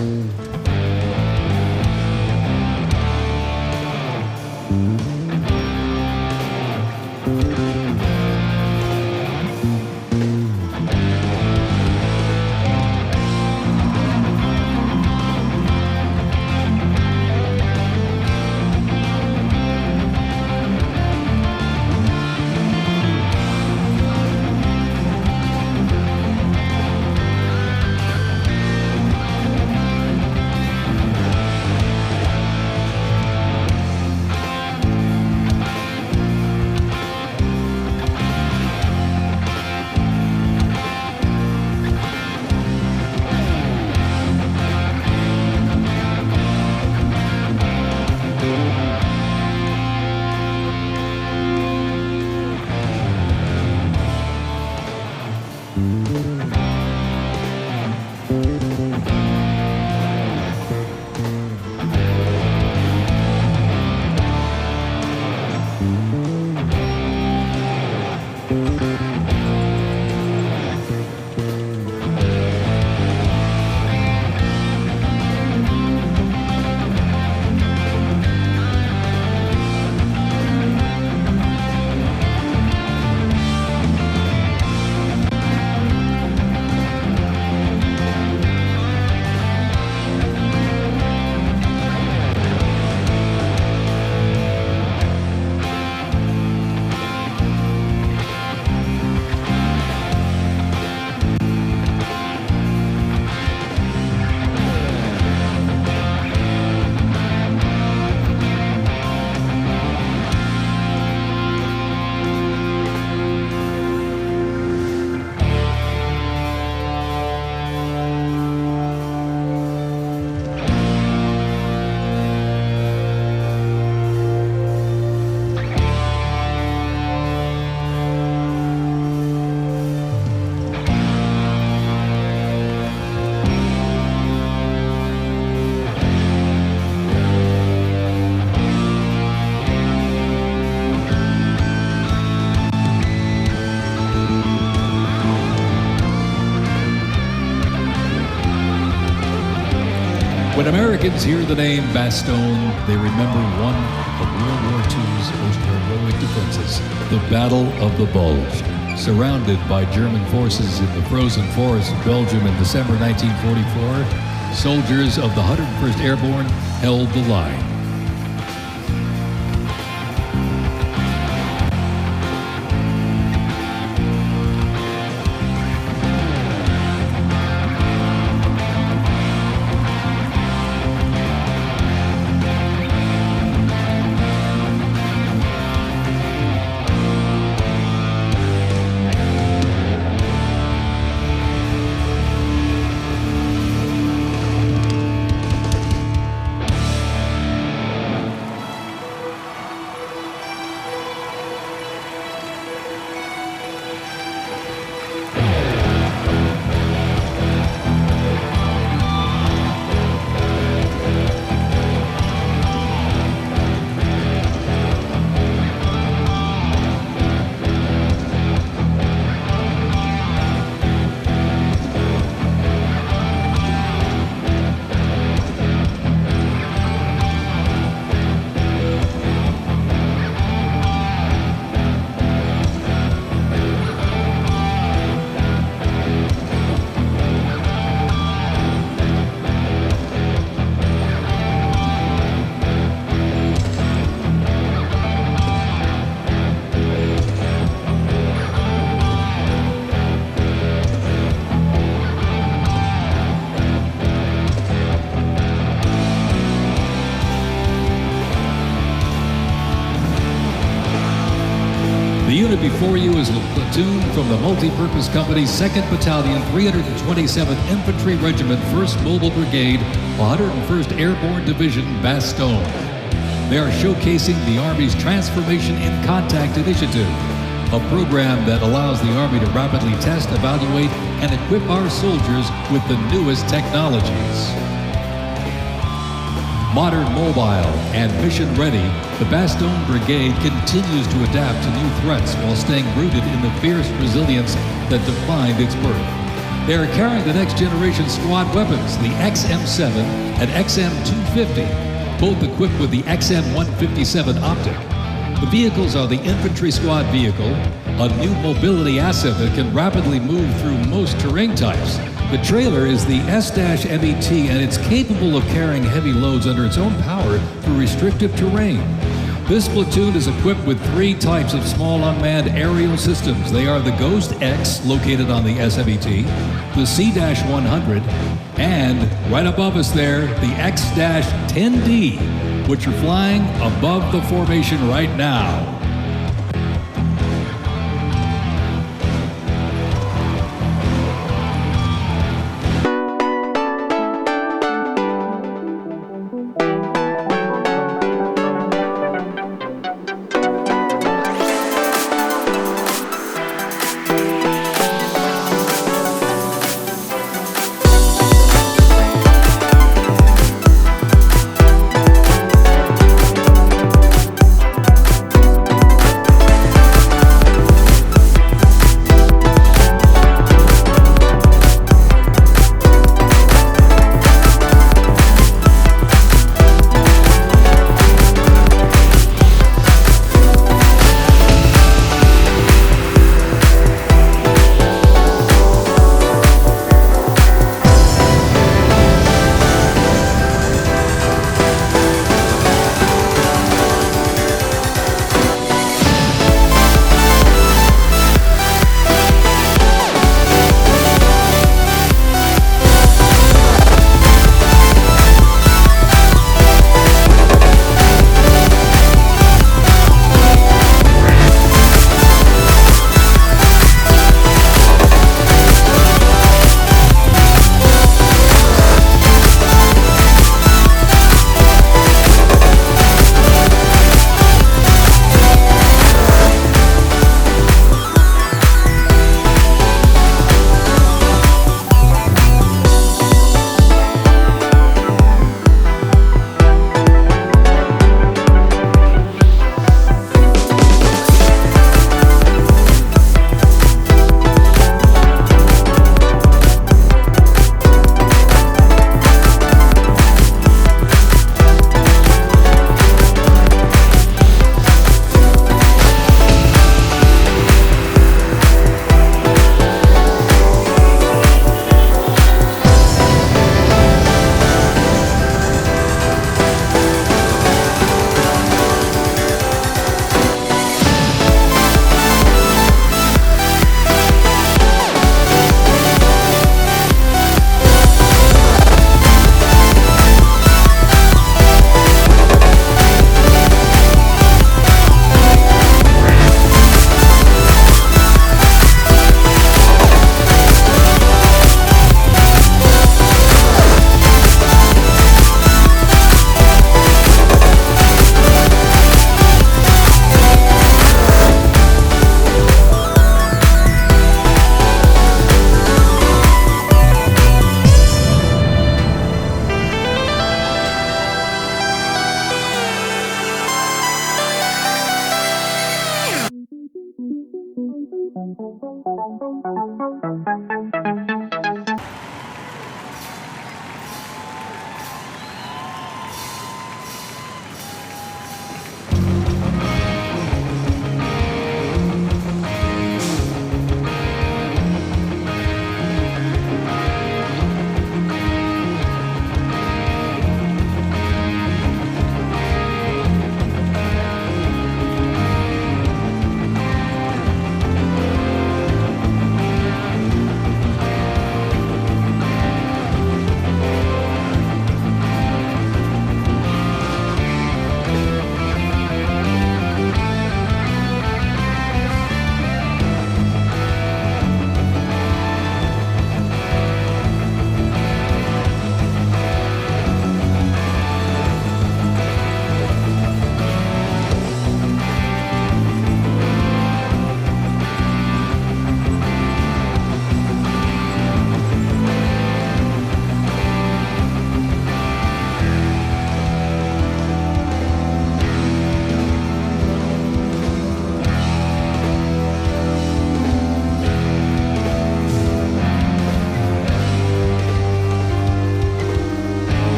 Speaker 1: When Americans hear the name Bastogne, they remember one of World War II's most heroic defenses, the Battle of the Bulge. Surrounded by German forces in the frozen forests of Belgium in December 1944, soldiers of the 101st Airborne held the line. Deployed before you is a platoon from the Multi-Purpose Company, 2nd Battalion, 327th Infantry Regiment, 1st Mobile Brigade, 101st Airborne Division, Bastogne. They are showcasing the Army's Transformation in Contact Initiative, a program that allows the Army to rapidly test, evaluate, and equip our soldiers with the newest technologies. Modern, mobile, and mission-ready, the Bastogne Brigade continues to adapt to new threats while staying rooted in the fierce resilience that defined its birth. They are carrying the next-generation squad weapons, the XM7 and XM250, both equipped with the XM157 optic. The vehicles are the infantry squad vehicle, a new mobility asset that can rapidly move through most terrain types. The trailer is the S-MET, and it's capable of carrying heavy loads under its own power through restrictive terrain. This platoon is equipped with 3 types of small unmanned aerial systems. They are the Ghost X, located on the S-MET, the C-100, and right above us there, the X-10D, which are flying above the formation right now.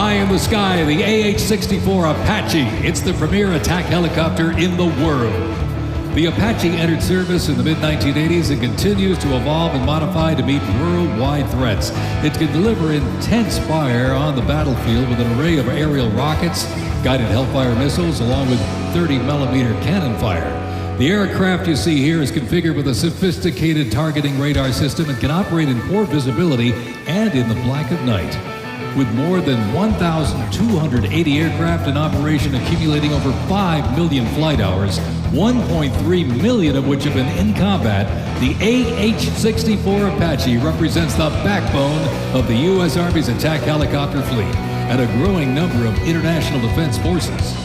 Speaker 1: High in the sky, the AH-64 Apache. It's the premier attack helicopter in the world. The Apache entered service in the mid-1980s and continues to evolve and modify to meet worldwide threats. It can deliver intense fire on the battlefield with an array of aerial rockets, guided Hellfire missiles, along with 30mm cannon fire. The aircraft you see here is configured with a sophisticated targeting radar system and can operate in poor visibility and in the black of night. With more than 1,280 aircraft in operation accumulating over 5 million flight hours, 1.3 million of which have been in combat, the AH-64 Apache represents the backbone of the U.S. Army's attack helicopter fleet and a growing number of international defense forces.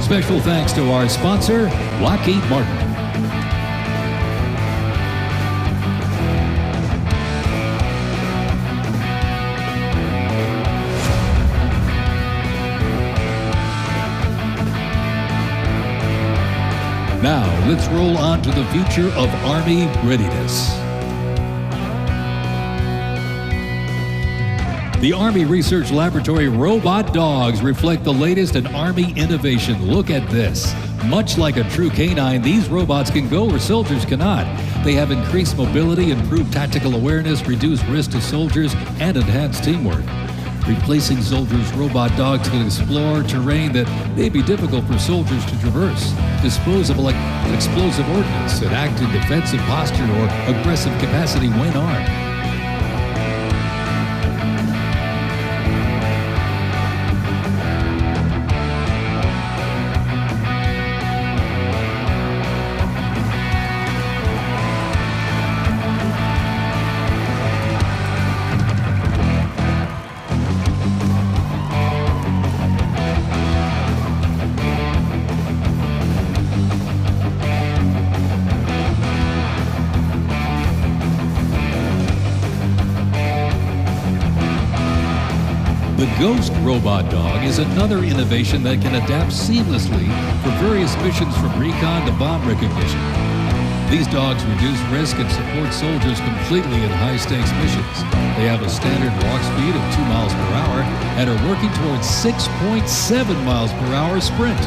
Speaker 1: Special thanks to our sponsor, Lockheed Martin. Now, let's roll on to the future of Army readiness. The Army Research Laboratory robot dogs reflect the latest in Army innovation. Look at this. Much like a true canine, these robots can go where soldiers cannot. They have increased mobility, improved tactical awareness, reduced risk to soldiers, and enhanced teamwork. Replacing soldiers, robot dogs can explore terrain that may be difficult for soldiers to traverse, dispose of explosive ordnance, and act in defensive posture or aggressive capacity when armed. The Ghost Robot Dog is another innovation that can adapt seamlessly for various missions from recon to bomb recognition. These dogs reduce risk and support soldiers completely in high-stakes missions. They have a standard walk speed of 2 miles per hour and are working towards 6.7 miles per hour sprint.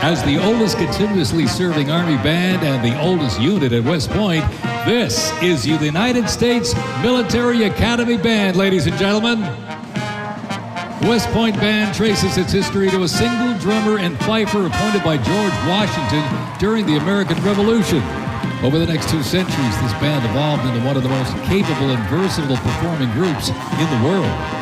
Speaker 1: As the oldest continuously serving Army band and the oldest unit at West Point, this is the United States Military Academy Band, ladies and gentlemen. The West Point Band traces its history to a single drummer and fifer appointed by George Washington during the American Revolution. Over the next 2 centuries, this band evolved into one of the most capable and versatile performing groups in the world.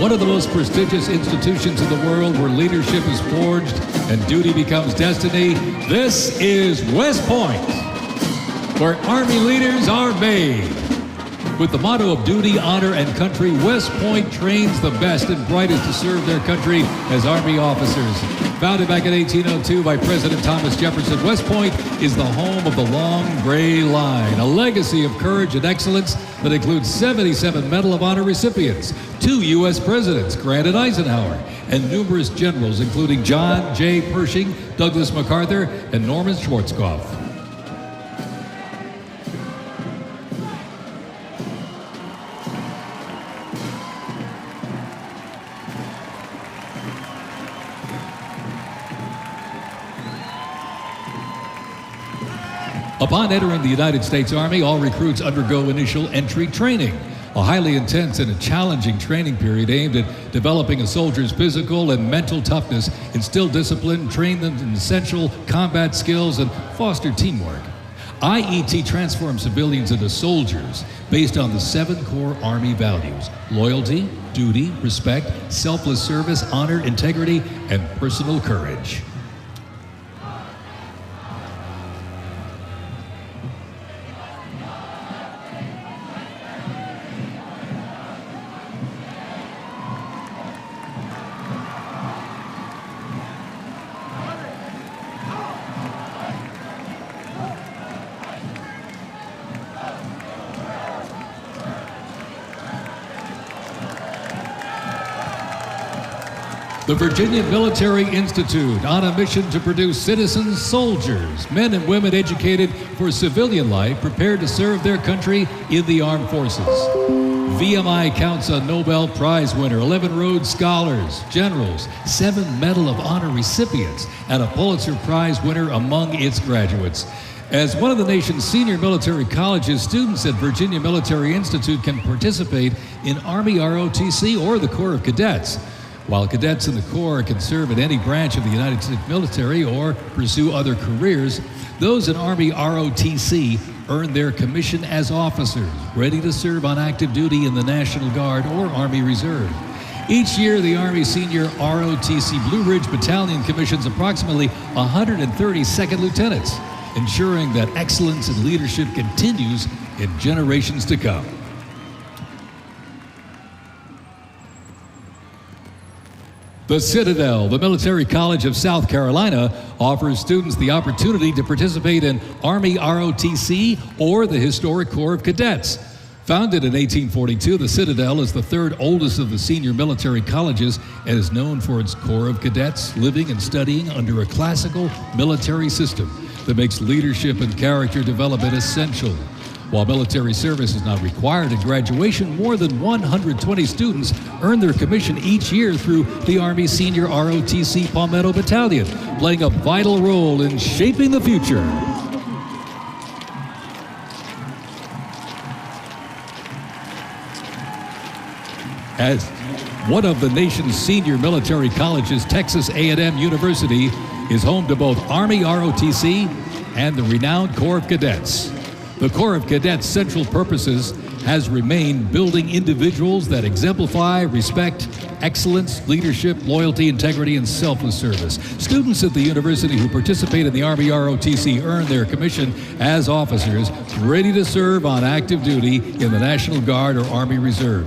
Speaker 1: one of the most prestigious institutions in the world where leadership is forged and duty becomes destiny. This is West Point, where Army leaders are made. With the motto of duty, honor, and country, West Point trains the best and brightest to serve their country as Army officers. Founded back in 1802 by President Thomas Jefferson, West Point is the home of the Long Gray Line, a legacy of courage and excellence that includes 77 Medal of Honor recipients, 2 U.S. presidents, Grant and Eisenhower, and numerous generals, including John J. Pershing, Douglas MacArthur, and Norman Schwarzkopf. Upon entering the United States Army, all recruits undergo initial entry training, a highly intense and a challenging training period aimed at developing a soldier's physical and mental toughness, instill discipline, train them in essential combat skills, and foster teamwork. IET transforms civilians into soldiers based on the 7 core Army values: loyalty, duty, respect, selfless service, honor, integrity, and personal courage. The Virginia Military Institute, on a mission to produce citizen soldiers, men and women educated for civilian life, prepared to serve their country in the armed forces. VMI counts a Nobel Prize winner, 11 Rhodes Scholars, generals, 7 Medal of Honor recipients, and a Pulitzer Prize winner among its graduates. As one of the nation's senior military colleges, students at Virginia Military Institute can participate in Army ROTC or the Corps of Cadets. While cadets in the Corps can serve in any branch of the United States military or pursue other careers, those in Army ROTC earn their commission as officers, ready to serve on active duty in the National Guard or Army Reserve. Each year, the Army Senior ROTC Blue Ridge Battalion commissions approximately 130 second lieutenants, ensuring that excellence in leadership continues in generations to come. The Citadel, the Military College of South Carolina, offers students the opportunity to participate in Army ROTC or the Historic Corps of Cadets. Founded in 1842, the Citadel is the 3rd oldest of the senior military colleges and is known for its Corps of Cadets living and studying under a classical military system that makes leadership and character development essential. While military service is not required at graduation, more than 120 students earn their commission each year through the Army Senior ROTC Palmetto Battalion, playing a vital role in shaping the future. As one of the nation's senior military colleges, Texas A&M University is home to both Army ROTC and the renowned Corps of Cadets. The Corps of Cadets' central purposes has remained building individuals that exemplify respect, excellence, leadership, loyalty, integrity, and selfless service. Students at the university who participate in the Army ROTC earn their commission as officers ready to serve on active duty in the National Guard or Army Reserve.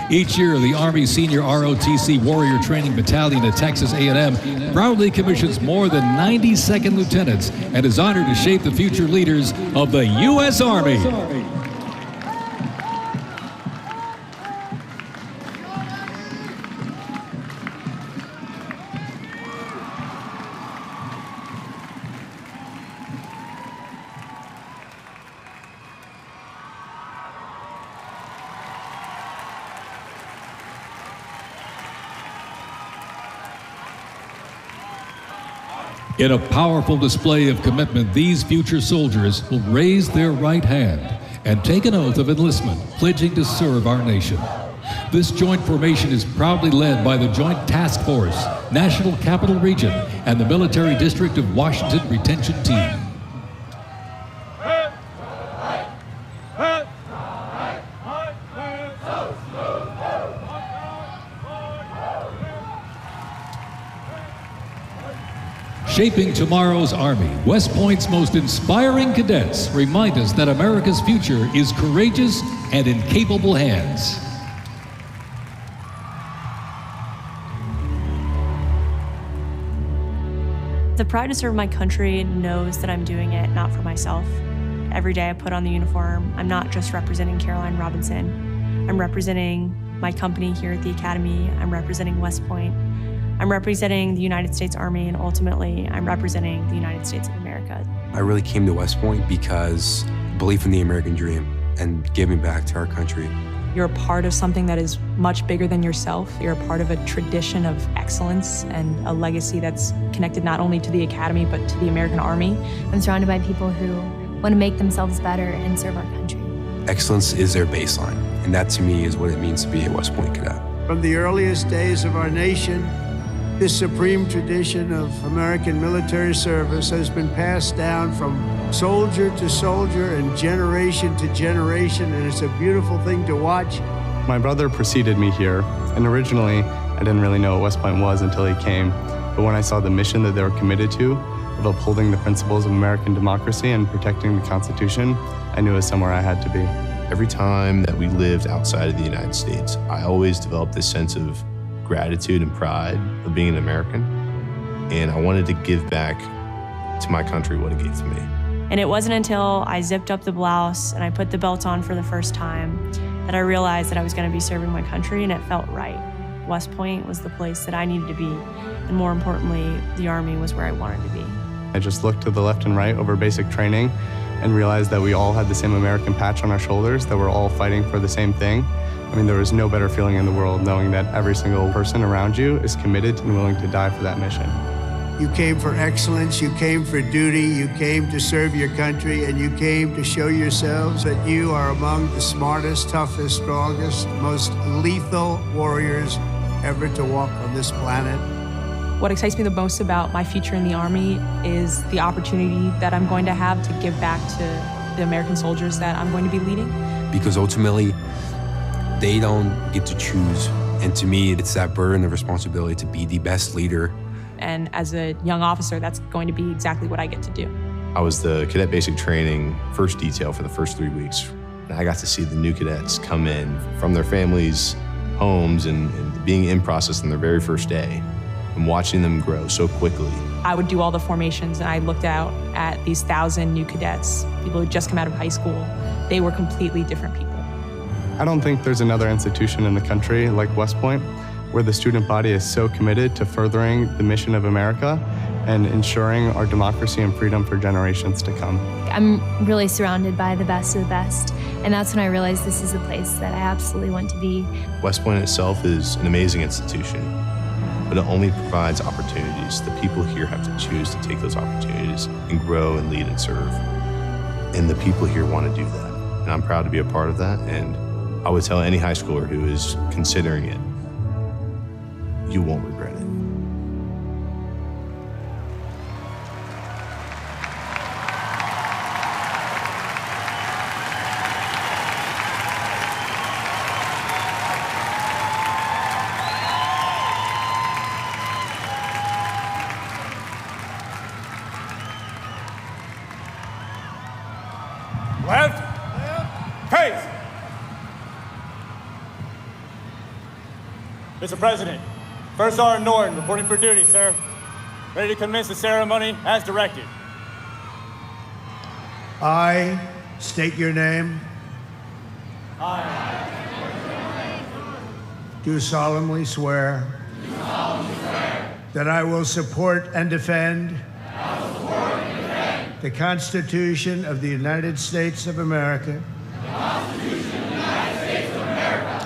Speaker 1: Each year, the Army Senior ROTC Warrior Training Battalion at Texas A&M proudly commissions more than 90 second lieutenants and is honored to shape the future leaders of the U.S. Army. In a powerful display of commitment, these future soldiers will raise their right hand and take an oath of enlistment, pledging to serve our nation. This joint formation is proudly led by the Joint Task Force, National Capital Region, and the Military District of Washington Retention Team. Shaping tomorrow's Army, West Point's most inspiring cadets remind us that America's future is courageous and in capable hands.
Speaker 8: The pride to serve my country knows that I'm doing it not for myself. Every day I put on the uniform, I'm not just representing Caroline Robinson. I'm representing my company here at the Academy. I'm representing West Point. I'm representing the United States Army, and ultimately, I'm representing the United States of America.
Speaker 9: I really came to West Point because belief in the American dream and giving back to our country.
Speaker 10: You're a part of something that is much bigger than yourself. You're a part of a tradition of excellence and a legacy that's connected not only to the Academy, but to the American Army.
Speaker 11: I'm surrounded by people who want to make themselves better and serve our country.
Speaker 9: Excellence is their baseline, and that to me is what it means to be a West Point cadet.
Speaker 7: From the earliest days of our nation, this supreme tradition of American military service has been passed down from soldier to soldier and generation to generation, and it's a beautiful thing to watch.
Speaker 12: My brother preceded me here, and originally I didn't really know what West Point was until he came. But when I saw the mission that they were committed to, of upholding the principles of American democracy and protecting the Constitution, I knew it was somewhere I had to be.
Speaker 13: Every time that we lived outside of the United States, I always developed this sense of gratitude and pride of being an American, and I wanted to give back to my country what it gave to me.
Speaker 8: And it wasn't until I zipped up the blouse and I put the belt on for the first time that I realized that I was going to be serving my country, and it felt right. West Point was the place that I needed to be, and more importantly, the Army was where I wanted to be.
Speaker 12: I just looked to the left and right over basic training and realized that we all had the same American patch on our shoulders, that we're all fighting for the same thing. I mean, there was no better feeling in the world knowing that every single person around you is committed and willing to die for that mission.
Speaker 7: You came for excellence, you came for duty, you came to serve your country, and you came to show yourselves that you are among the smartest, toughest, strongest, most lethal warriors ever to walk on this planet.
Speaker 10: What excites me the most about my future in the Army is the opportunity that I'm going to have to give back to the American soldiers that I'm going to be leading.
Speaker 9: Because ultimately, they don't get to choose. And to me, it's that burden of responsibility to be the best leader.
Speaker 10: And as a young officer, that's going to be exactly what I get to do.
Speaker 13: I was the cadet basic training first detail for the first 3 weeks. And I got to see the new cadets come in from their families' homes and being in process on their very first day and watching them grow so quickly.
Speaker 10: I would do all the formations, and I looked out at these 1,000 new cadets, people who just come out of high school. They were completely different people.
Speaker 12: I don't think there's another institution in the country like West Point where the student body is so committed to furthering the mission of America and ensuring our democracy and freedom for generations to come.
Speaker 11: I'm really surrounded by the best of the best, and that's when I realized this is a place that I absolutely want to be.
Speaker 13: West Point itself is an amazing institution, but it only provides opportunities. The people here have to choose to take those opportunities and grow and lead and serve. And the people here want to do that. And I'm proud to be a part of that. And I would tell any high schooler who is considering it, you won't regret it.
Speaker 5: Left. Face. Mr. President, First Sergeant Norton reporting for duty, sir. Ready to commence the ceremony as directed.
Speaker 7: I state your name.
Speaker 5: I
Speaker 7: Do solemnly swear that I will support and defend the Constitution of the United States of America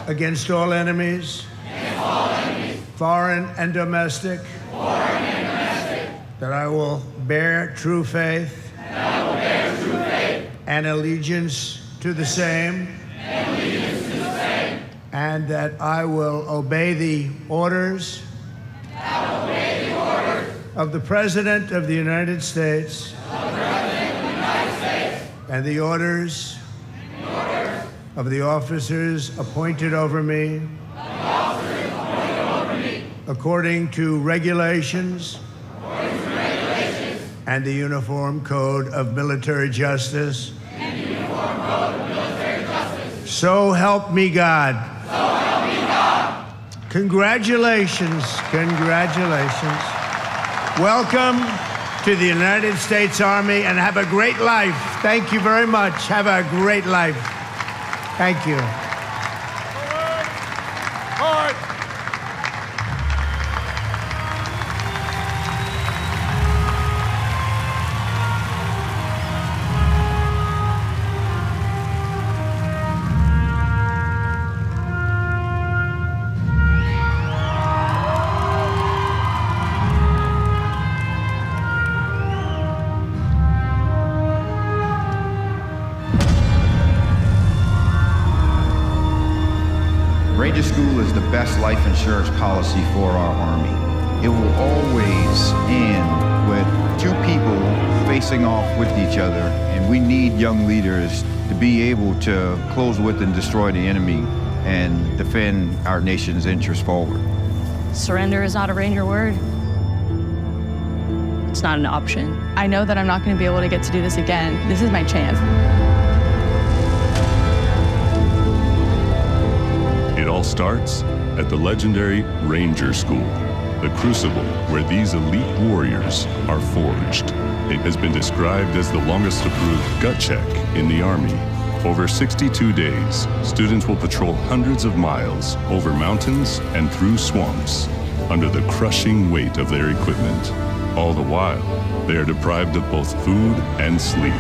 Speaker 7: against all enemies, foreign and domestic, that I will bear true faith and allegiance to the same, and that I will obey the orders of the President of the United States and the orders of the officers appointed over me according to regulations and the Uniform Code of Military Justice.
Speaker 14: And the Uniform Code of Military Justice.
Speaker 7: So help me God.
Speaker 14: So help me God.
Speaker 7: Congratulations, congratulations. Welcome to the United States Army, and have a great life. Thank you very much. Have a great life. Thank you.
Speaker 15: Ranger School is the best life insurance policy for our Army. It will always end with two people facing off with each other, and we need young leaders to be able to close with and destroy the enemy and defend our nation's interests forward.
Speaker 16: Surrender is not a Ranger word. It's not an option. I know that I'm not going to be able to get to do this again. This is my chance.
Speaker 17: It all starts at the legendary Ranger School, the crucible where these elite warriors are forged. It has been described as the longest approved gut check in the Army. Over 62 days, students will patrol hundreds of miles over mountains and through swamps under the crushing weight of their equipment. All the while, they are deprived of both food and sleep,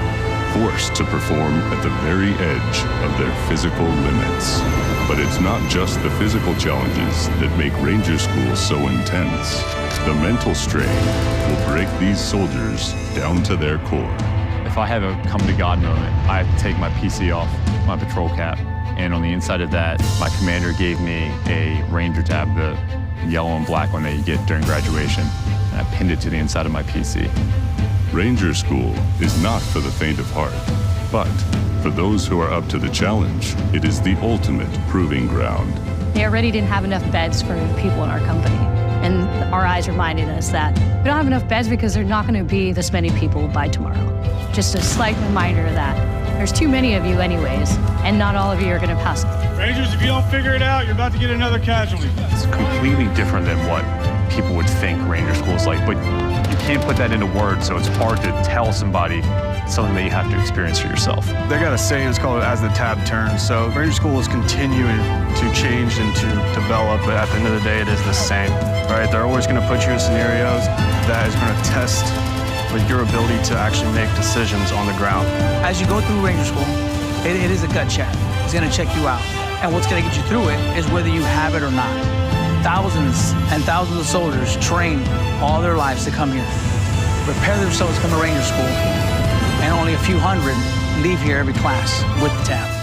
Speaker 17: forced to perform at the very edge of their physical limits. But it's not just the physical challenges that make Ranger School so intense. The mental strain will break these soldiers down to their core.
Speaker 18: If I have a come to God moment, I have to take my PC off my patrol cap. And on the inside of that, my commander gave me a Ranger tab, the yellow and black one that you get during graduation. And I pinned it to the inside of my PC.
Speaker 17: Ranger School is not for the faint of heart, but for those who are up to the challenge, it is the ultimate proving ground.
Speaker 16: They already didn't have enough beds for people in our company. And our eyes reminded us that we don't have enough beds because there's not going to be this many people by tomorrow. Just a slight reminder that there's too many of you anyways, and not all of you are going to pass.
Speaker 5: Rangers, if you don't figure it out, you're about to get another casualty.
Speaker 18: It's completely different than what people would think Ranger School is like, but you can't put that into words, so it's hard to tell somebody something that you have to experience for yourself.
Speaker 19: They got a saying, it's called as the tab turns. So Ranger School is continuing to change and to develop, but at the end of the day, it is the same, right? They're always going to put you in scenarios that is going to test with your ability to actually make decisions on the ground.
Speaker 20: As you go through Ranger School, it is a gut check. It's going to check you out. And what's going to get you through it is whether you have it or not. Thousands and thousands of soldiers train all their lives to come here, prepare themselves to come to Ranger School, and only a few hundred leave here every class with the tab.